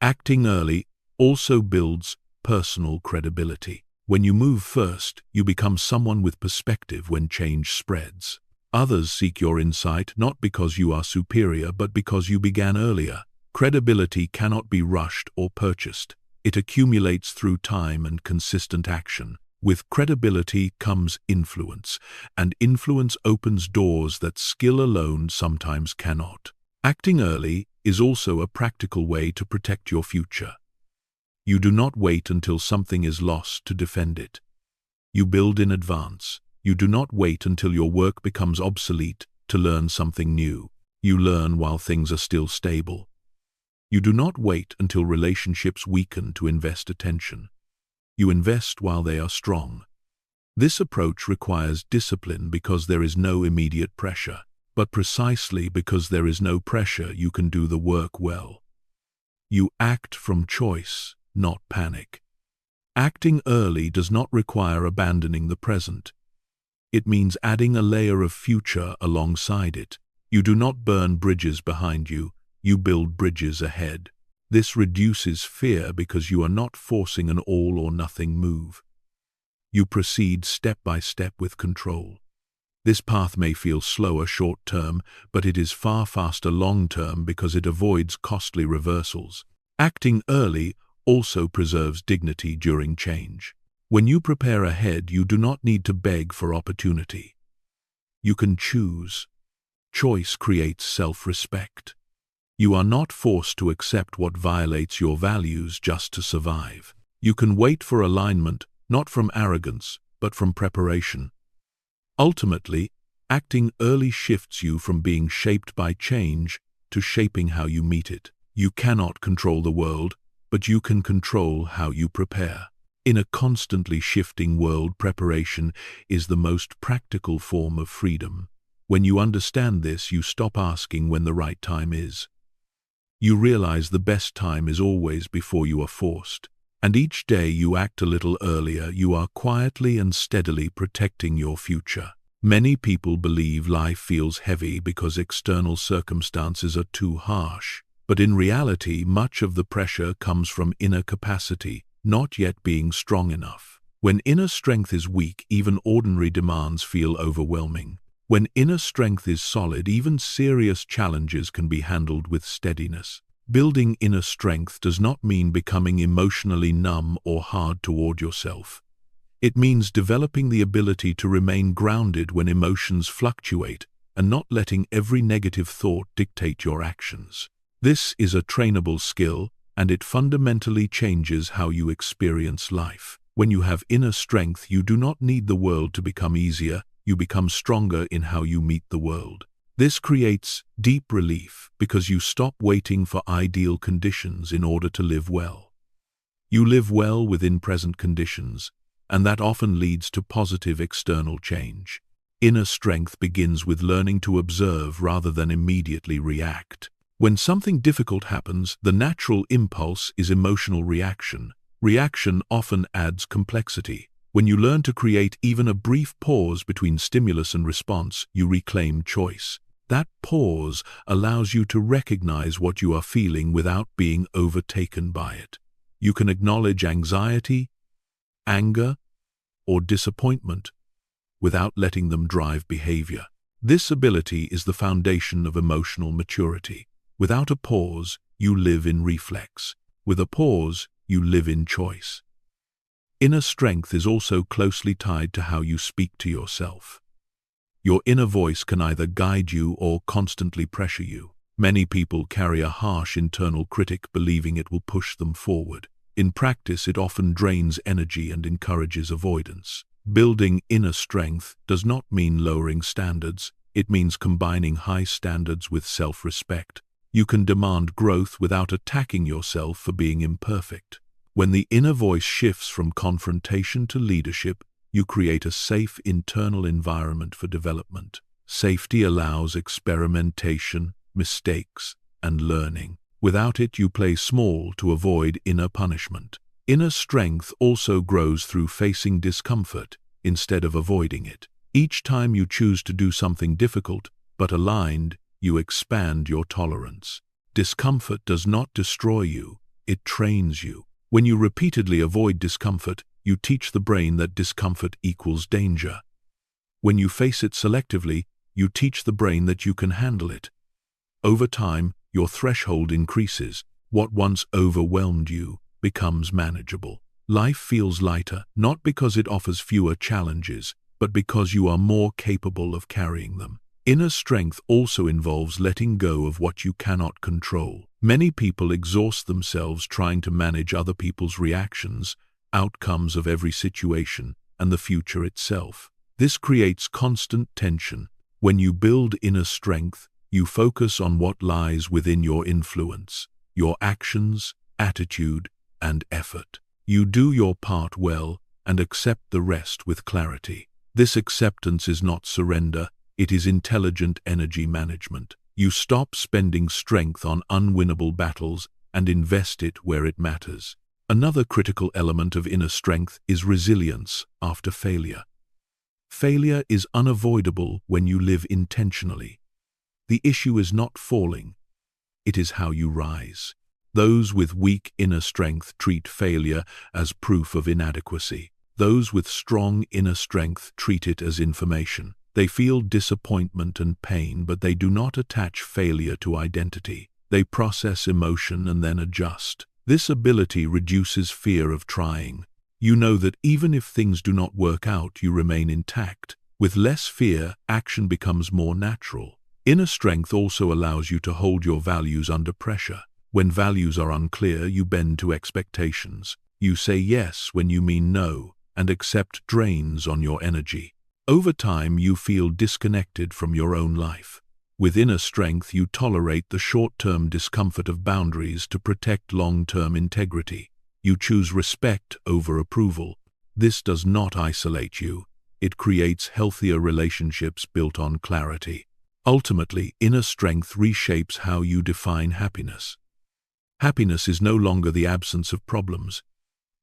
Acting early also builds personal credibility. When you move first, you become someone with perspective when change spreads. Others seek your insight not because you are superior, but because you began earlier. Credibility cannot be rushed or purchased. It accumulates through time and consistent action. With credibility comes influence, and influence opens doors that skill alone sometimes cannot. Acting early is also a practical way to protect your future. You do not wait until something is lost to defend it. You build in advance. You do not wait until your work becomes obsolete to learn something new. You learn while things are still stable. You do not wait until relationships weaken to invest attention. You invest while they are strong. This approach requires discipline because there is no immediate pressure. But precisely because there is no pressure, you can do the work well. You act from choice, not panic. Acting early does not require abandoning the present. It means adding a layer of future alongside it. You do not burn bridges behind you. You build bridges ahead. This reduces fear because you are not forcing an all-or-nothing move. You proceed step by step with control. This path may feel slower short-term, but it is far faster long-term because it avoids costly reversals. Acting early also preserves dignity during change. When you prepare ahead, you do not need to beg for opportunity. You can choose. Choice creates self-respect. You are not forced to accept what violates your values just to survive. You can wait for alignment, not from arrogance, but from preparation. Ultimately, acting early shifts you from being shaped by change to shaping how you meet it. You cannot control the world, but you can control how you prepare. In a constantly shifting world, preparation is the most practical form of freedom. When you understand this, you stop asking when the right time is. You realize the best time is always before you are forced. And each day you act a little earlier, you are quietly and steadily protecting your future. Many people believe life feels heavy because external circumstances are too harsh. But in reality, much of the pressure comes from inner capacity, not yet being strong enough. When inner strength is weak, even ordinary demands feel overwhelming. When inner strength is solid, even serious challenges can be handled with steadiness. Building inner strength does not mean becoming emotionally numb or hard toward yourself. It means developing the ability to remain grounded when emotions fluctuate and not letting every negative thought dictate your actions. This is a trainable skill, and it fundamentally changes how you experience life. When you have inner strength, you do not need the world to become easier, you become stronger in how you meet the world. This creates deep relief because you stop waiting for ideal conditions in order to live well. You live well within present conditions, and that often leads to positive external change. Inner strength begins with learning to observe rather than immediately react. When something difficult happens, the natural impulse is emotional reaction. Reaction often adds complexity. When you learn to create even a brief pause between stimulus and response, you reclaim choice. That pause allows you to recognize what you are feeling without being overtaken by it. You can acknowledge anxiety, anger, or disappointment without letting them drive behavior. This ability is the foundation of emotional maturity. Without a pause, you live in reflex. With a pause, you live in choice. Inner strength is also closely tied to how you speak to yourself. Your inner voice can either guide you or constantly pressure you. Many people carry a harsh internal critic, believing it will push them forward. In practice, it often drains energy and encourages avoidance. Building inner strength does not mean lowering standards. It means combining high standards with self-respect. You can demand growth without attacking yourself for being imperfect. When the inner voice shifts from confrontation to leadership, you create a safe internal environment for development. Safety allows experimentation, mistakes, and learning. Without it, you play small to avoid inner punishment. Inner strength also grows through facing discomfort instead of avoiding it. Each time you choose to do something difficult but aligned, you expand your tolerance. Discomfort does not destroy you, it trains you. When you repeatedly avoid discomfort, you teach the brain that discomfort equals danger. When you face it selectively, you teach the brain that you can handle it. Over time, your threshold increases. What once overwhelmed you becomes manageable. Life feels lighter, not because it offers fewer challenges, but because you are more capable of carrying them. Inner strength also involves letting go of what you cannot control. Many people exhaust themselves trying to manage other people's reactions, outcomes of every situation, and the future itself. This creates constant tension. When you build inner strength, you focus on what lies within your influence, your actions, attitude, and effort. You do your part well and accept the rest with clarity. This acceptance is not surrender, it is intelligent energy management. You stop spending strength on unwinnable battles and invest it where it matters. Another critical element of inner strength is resilience after failure. Failure is unavoidable when you live intentionally. The issue is not falling, it is how you rise. Those with weak inner strength treat failure as proof of inadequacy. Those with strong inner strength treat it as information. They feel disappointment and pain, but they do not attach failure to identity. They process emotion and then adjust. This ability reduces fear of trying. You know that even if things do not work out, you remain intact. With less fear, action becomes more natural. Inner strength also allows you to hold your values under pressure. When values are unclear, you bend to expectations. You say yes when you mean no, and accept drains on your energy. Over time, you feel disconnected from your own life. With inner strength, you tolerate the short-term discomfort of boundaries to protect long-term integrity. You choose respect over approval. This does not isolate you. It creates healthier relationships built on clarity. Ultimately, inner strength reshapes how you define happiness. Happiness is no longer the absence of problems.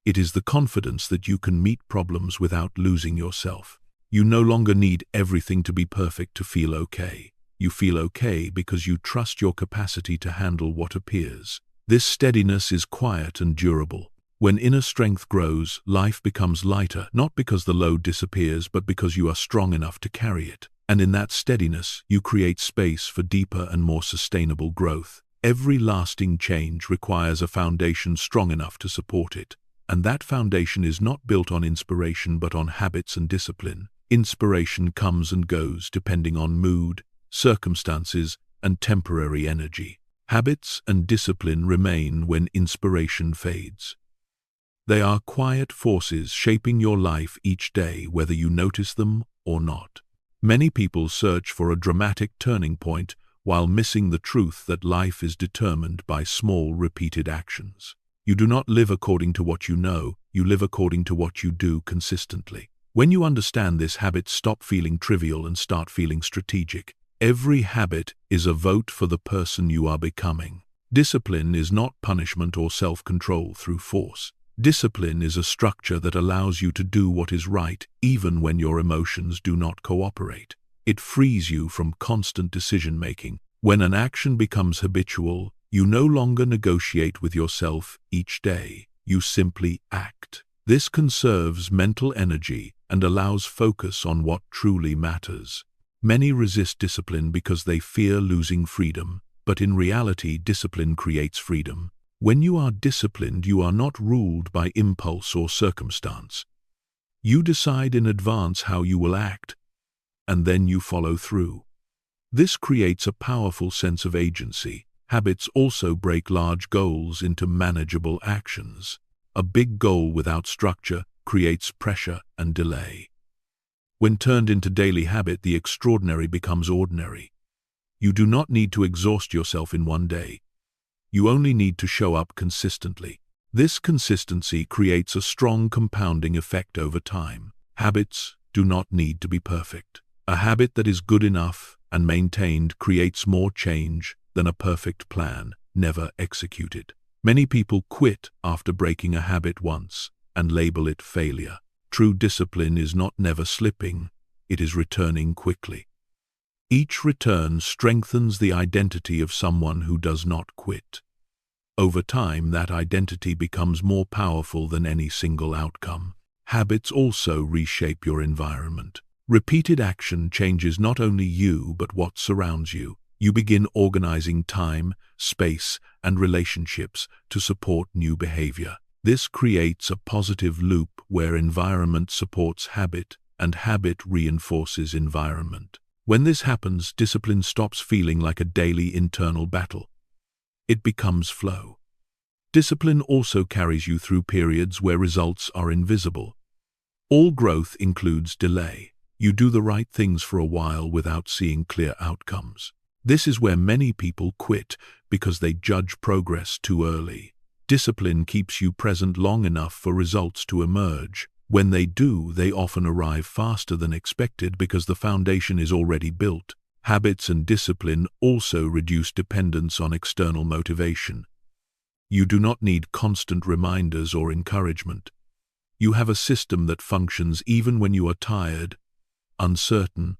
It is the confidence that you can meet problems without losing yourself. You no longer need everything to be perfect to feel okay. You feel okay because you trust your capacity to handle what appears. This steadiness is quiet and durable. When inner strength grows, life becomes lighter, not because the load disappears, but because you are strong enough to carry it. And in that steadiness, you create space for deeper and more sustainable growth. Every lasting change requires a foundation strong enough to support it. And that foundation is not built on inspiration but on habits and discipline. Inspiration comes and goes depending on mood, circumstances, and temporary energy. Habits and discipline remain when inspiration fades. They are quiet forces shaping your life each day, whether you notice them or not. Many people search for a dramatic turning point while missing the truth that life is determined by small, repeated actions. You do not live according to what you know, you live according to what you do consistently. When you understand this, habits stop feeling trivial and start feeling strategic. Every habit is a vote for the person you are becoming. Discipline is not punishment or self-control through force. Discipline is a structure that allows you to do what is right even when your emotions do not cooperate. It frees you from constant decision-making. When an action becomes habitual, you no longer negotiate with yourself each day. You simply act. This conserves mental energy and allows focus on what truly matters. Many resist discipline because they fear losing freedom, but in reality, discipline creates freedom. When you are disciplined, you are not ruled by impulse or circumstance. You decide in advance how you will act, and then you follow through. This creates a powerful sense of agency. Habits also break large goals into manageable actions. A big goal without structure creates pressure and delay. When turned into daily habit, the extraordinary becomes ordinary. You do not need to exhaust yourself in one day. You only need to show up consistently. This consistency creates a strong compounding effect over time. Habits do not need to be perfect. A habit that is good enough and maintained creates more change than a perfect plan, never executed. Many people quit after breaking a habit once and label it failure. True discipline is not never slipping, it is returning quickly. Each return strengthens the identity of someone who does not quit. Over time, that identity becomes more powerful than any single outcome. Habits also reshape your environment. Repeated action changes not only you but what surrounds you. You begin organizing time, space, and relationships to support new behavior. This creates a positive loop where environment supports habit and habit reinforces environment. When this happens, discipline stops feeling like a daily internal battle. It becomes flow. Discipline also carries you through periods where results are invisible. All growth includes delay. You do the right things for a while without seeing clear outcomes. This is where many people quit because they judge progress too early. Discipline keeps you present long enough for results to emerge. When they do, they often arrive faster than expected because the foundation is already built. Habits and discipline also reduce dependence on external motivation. You do not need constant reminders or encouragement. You have a system that functions even when you are tired, uncertain,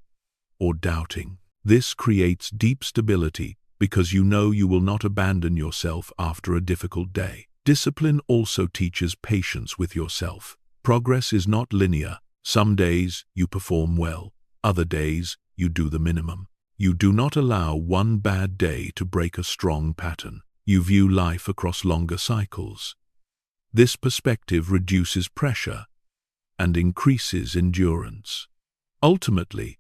or doubting. This creates deep stability because you know you will not abandon yourself after a difficult day. Discipline also teaches patience with yourself. Progress is not linear. Some days you perform well, other days you do the minimum. You do not allow one bad day to break a strong pattern. You view life across longer cycles. This perspective reduces pressure and increases endurance. Ultimately,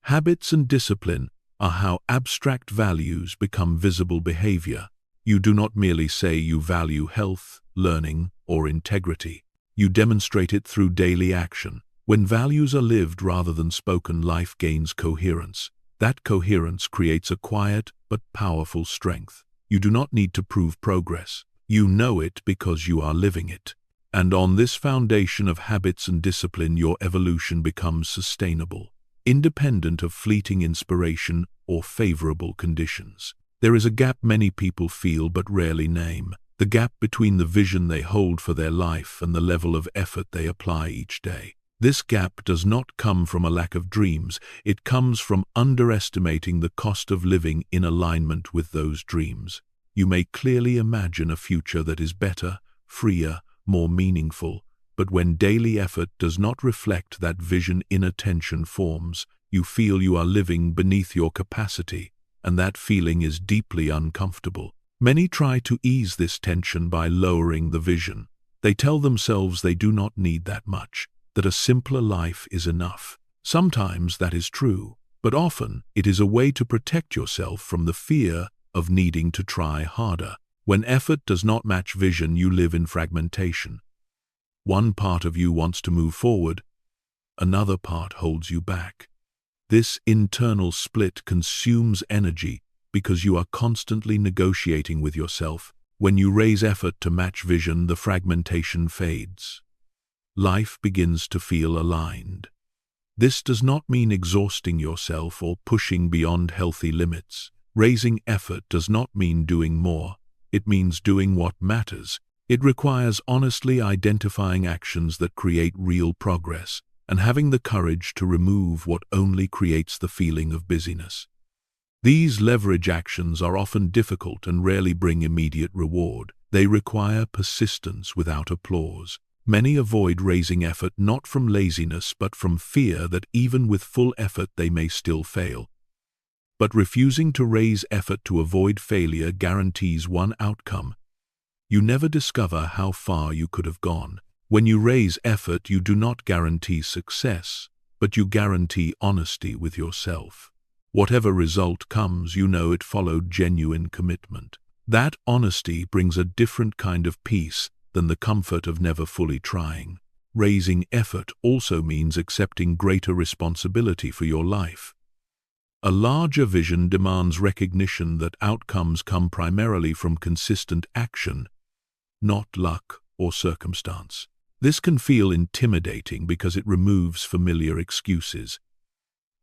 habits and discipline are how abstract values become visible behavior. You do not merely say you value health, learning, or integrity. You demonstrate it through daily action. When values are lived rather than spoken, life gains coherence. That coherence creates a quiet but powerful strength. You do not need to prove progress. You know it because you are living it. And on this foundation of habits and discipline, your evolution becomes sustainable, independent of fleeting inspiration or favorable conditions. There is a gap many people feel but rarely name, the gap between the vision they hold for their life and the level of effort they apply each day. This gap does not come from a lack of dreams, it comes from underestimating the cost of living in alignment with those dreams. You may clearly imagine a future that is better, freer, more meaningful, but when daily effort does not reflect that vision, inner tension forms. You feel you are living beneath your capacity, and that feeling is deeply uncomfortable. Many try to ease this tension by lowering the vision. They tell themselves they do not need that much, that a simpler life is enough. Sometimes that is true, but often it is a way to protect yourself from the fear of needing to try harder. When effort does not match vision, you live in fragmentation. One part of you wants to move forward, another part holds you back. This internal split consumes energy because you are constantly negotiating with yourself. When you raise effort to match vision, the fragmentation fades. Life begins to feel aligned. This does not mean exhausting yourself or pushing beyond healthy limits. Raising effort does not mean doing more. It means doing what matters. It requires honestly identifying actions that create real progress and having the courage to remove what only creates the feeling of busyness. These leverage actions are often difficult and rarely bring immediate reward. They require persistence without applause. Many avoid raising effort not from laziness but from fear that even with full effort they may still fail. But refusing to raise effort to avoid failure guarantees one outcome. You never discover how far you could have gone. When you raise effort, you do not guarantee success, but you guarantee honesty with yourself. Whatever result comes, you know it followed genuine commitment. That honesty brings a different kind of peace than the comfort of never fully trying. Raising effort also means accepting greater responsibility for your life. A larger vision demands recognition that outcomes come primarily from consistent action, not luck or circumstance. This can feel intimidating because it removes familiar excuses,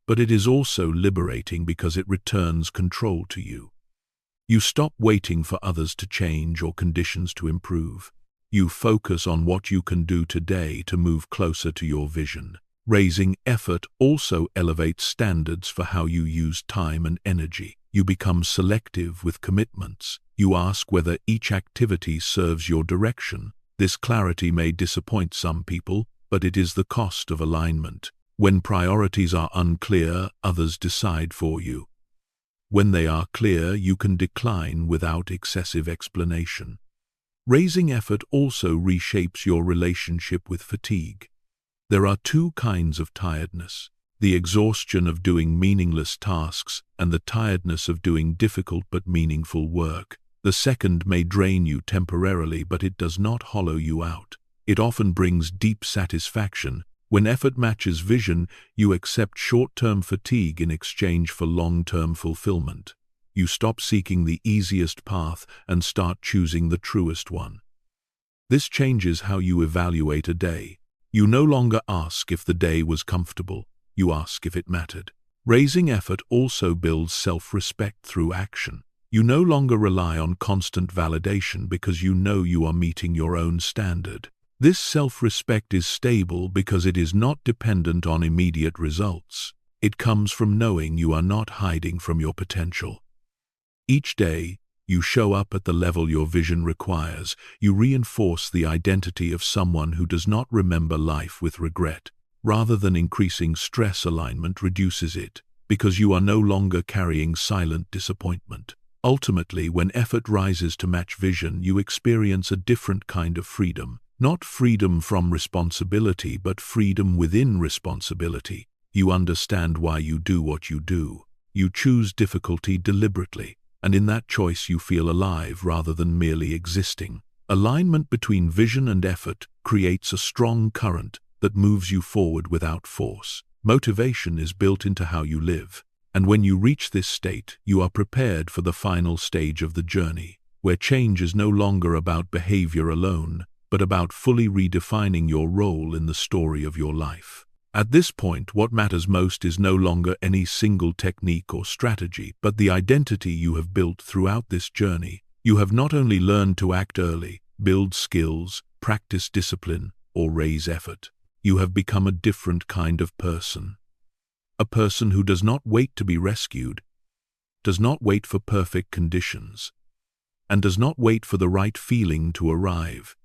but it is also liberating because it returns control to you. You stop waiting for others to change or conditions to improve. You focus on what you can do today to move closer to your vision. Raising effort also elevates standards for how you use time and energy. You become selective with commitments. You ask whether each activity serves your direction. This clarity may disappoint some people, but it is the cost of alignment. When priorities are unclear, others decide for you. When they are clear, you can decline without excessive explanation. Raising effort also reshapes your relationship with fatigue. There are two kinds of tiredness: the exhaustion of doing meaningless tasks and the tiredness of doing difficult but meaningful work. The second may drain you temporarily, but it does not hollow you out. It often brings deep satisfaction. When effort matches vision, you accept short-term fatigue in exchange for long-term fulfillment. You stop seeking the easiest path and start choosing the truest one. This changes how you evaluate a day. You no longer ask if the day was comfortable, you ask if it mattered. Raising effort also builds self-respect through action. You no longer rely on constant validation because you know you are meeting your own standard. This self-respect is stable because it is not dependent on immediate results. It comes from knowing you are not hiding from your potential. Each day, you show up at the level your vision requires. You reinforce the identity of someone who does not remember life with regret. Rather than increasing stress, alignment reduces it, because you are no longer carrying silent disappointment. Ultimately, when effort rises to match vision, you experience a different kind of freedom. Not freedom from responsibility, but freedom within responsibility. You understand why you do what you do. You choose difficulty deliberately, and in that choice you feel alive rather than merely existing. Alignment between vision and effort creates a strong current that moves you forward without force. Motivation is built into how you live, and when you reach this state, you are prepared for the final stage of the journey, where change is no longer about behavior alone, but about fully redefining your role in the story of your life. At this point, what matters most is no longer any single technique or strategy, but the identity you have built throughout this journey. You have not only learned to act early, build skills, practice discipline, or raise effort. You have become a different kind of person. A person who does not wait to be rescued, does not wait for perfect conditions, and does not wait for the right feeling to arrive.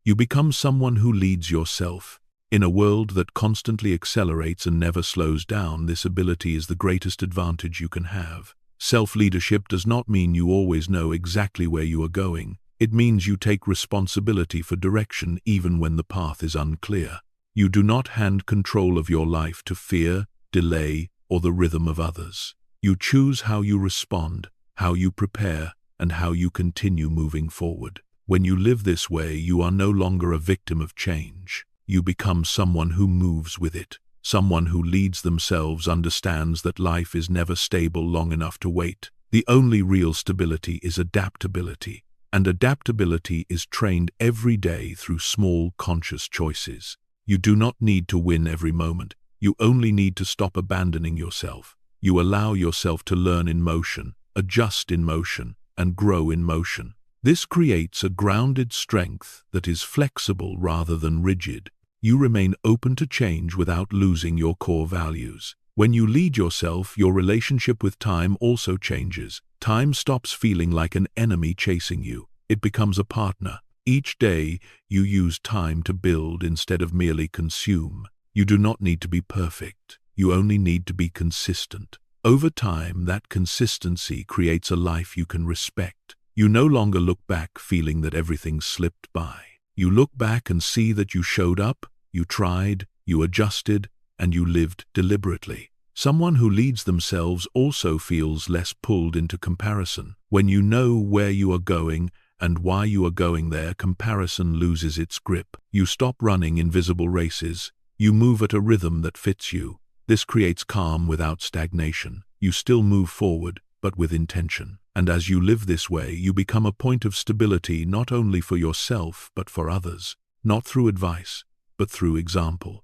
You become someone who leads yourself. In a world that constantly accelerates and never slows down, this ability is the greatest advantage you can have. Self-leadership does not mean you always know exactly where you are going. It means you take responsibility for direction even when the path is unclear. You do not hand control of your life to fear, delay, or the rhythm of others. You choose how you respond, how you prepare, and how you continue moving forward. When you live this way, you are no longer a victim of change. You become someone who moves with it. Someone who leads themselves, understands that life is never stable long enough to wait. The only real stability is adaptability, and adaptability is trained every day through small, conscious choices. You do not need to win every moment. You only need to stop abandoning yourself. You allow yourself to learn in motion, adjust in motion, and grow in motion. This creates a grounded strength that is flexible rather than rigid. You remain open to change without losing your core values. When you lead yourself, your relationship with time also changes. Time stops feeling like an enemy chasing you. It becomes a partner. Each day, you use time to build instead of merely consume. You do not need to be perfect. You only need to be consistent. Over time, that consistency creates a life you can respect. You no longer look back feeling that everything slipped by. You look back and see that you showed up, you tried, you adjusted, and you lived deliberately. Someone who leads themselves also feels less pulled into comparison. When you know where you are going and why you are going there, comparison loses its grip. You stop running invisible races. You move at a rhythm that fits you. This creates calm without stagnation. You still move forward, but with intention. And as you live this way, you become a point of stability not only for yourself, but for others. Not through advice, but through example.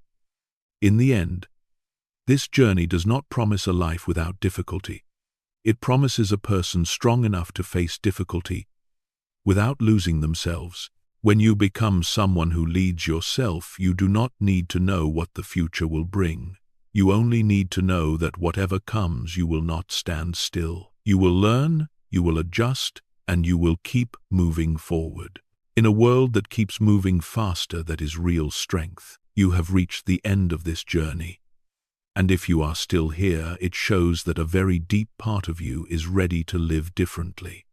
In the end, this journey does not promise a life without difficulty. It promises a person strong enough to face difficulty without losing themselves. When you become someone who leads yourself, you do not need to know what the future will bring. You only need to know that whatever comes, you will not stand still. You will learn, you will adjust, and you will keep moving forward. In a world that keeps moving faster, that is real strength. You have reached the end of this journey. And if you are still here, it shows that a very deep part of you is ready to live differently.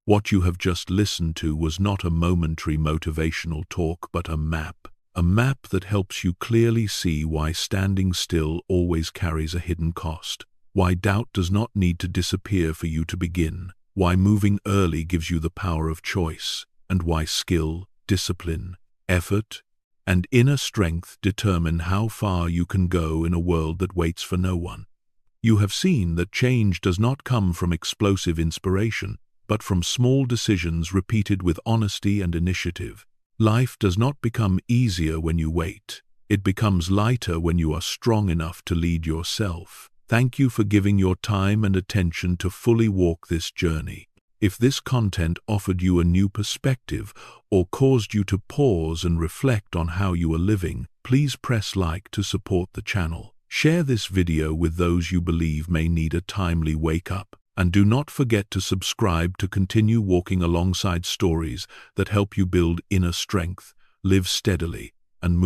What you have just listened to was not a momentary motivational talk, but a map that helps you clearly see why standing still always carries a hidden cost, why doubt does not need to disappear for you to begin, why moving early gives you the power of choice, and why skill, discipline, effort, and inner strength determine how far you can go in a world that waits for no one. You have seen that change does not come from explosive inspiration, but from small decisions repeated with honesty and initiative. Life does not become easier when you wait. It becomes lighter when you are strong enough to lead yourself. Thank you for giving your time and attention to fully walk this journey. If this content offered you a new perspective or caused you to pause and reflect on how you are living, please press like to support the channel. Share this video with those you believe may need a timely wake-up. And do not forget to subscribe to continue walking alongside stories that help you build inner strength, live steadily, and move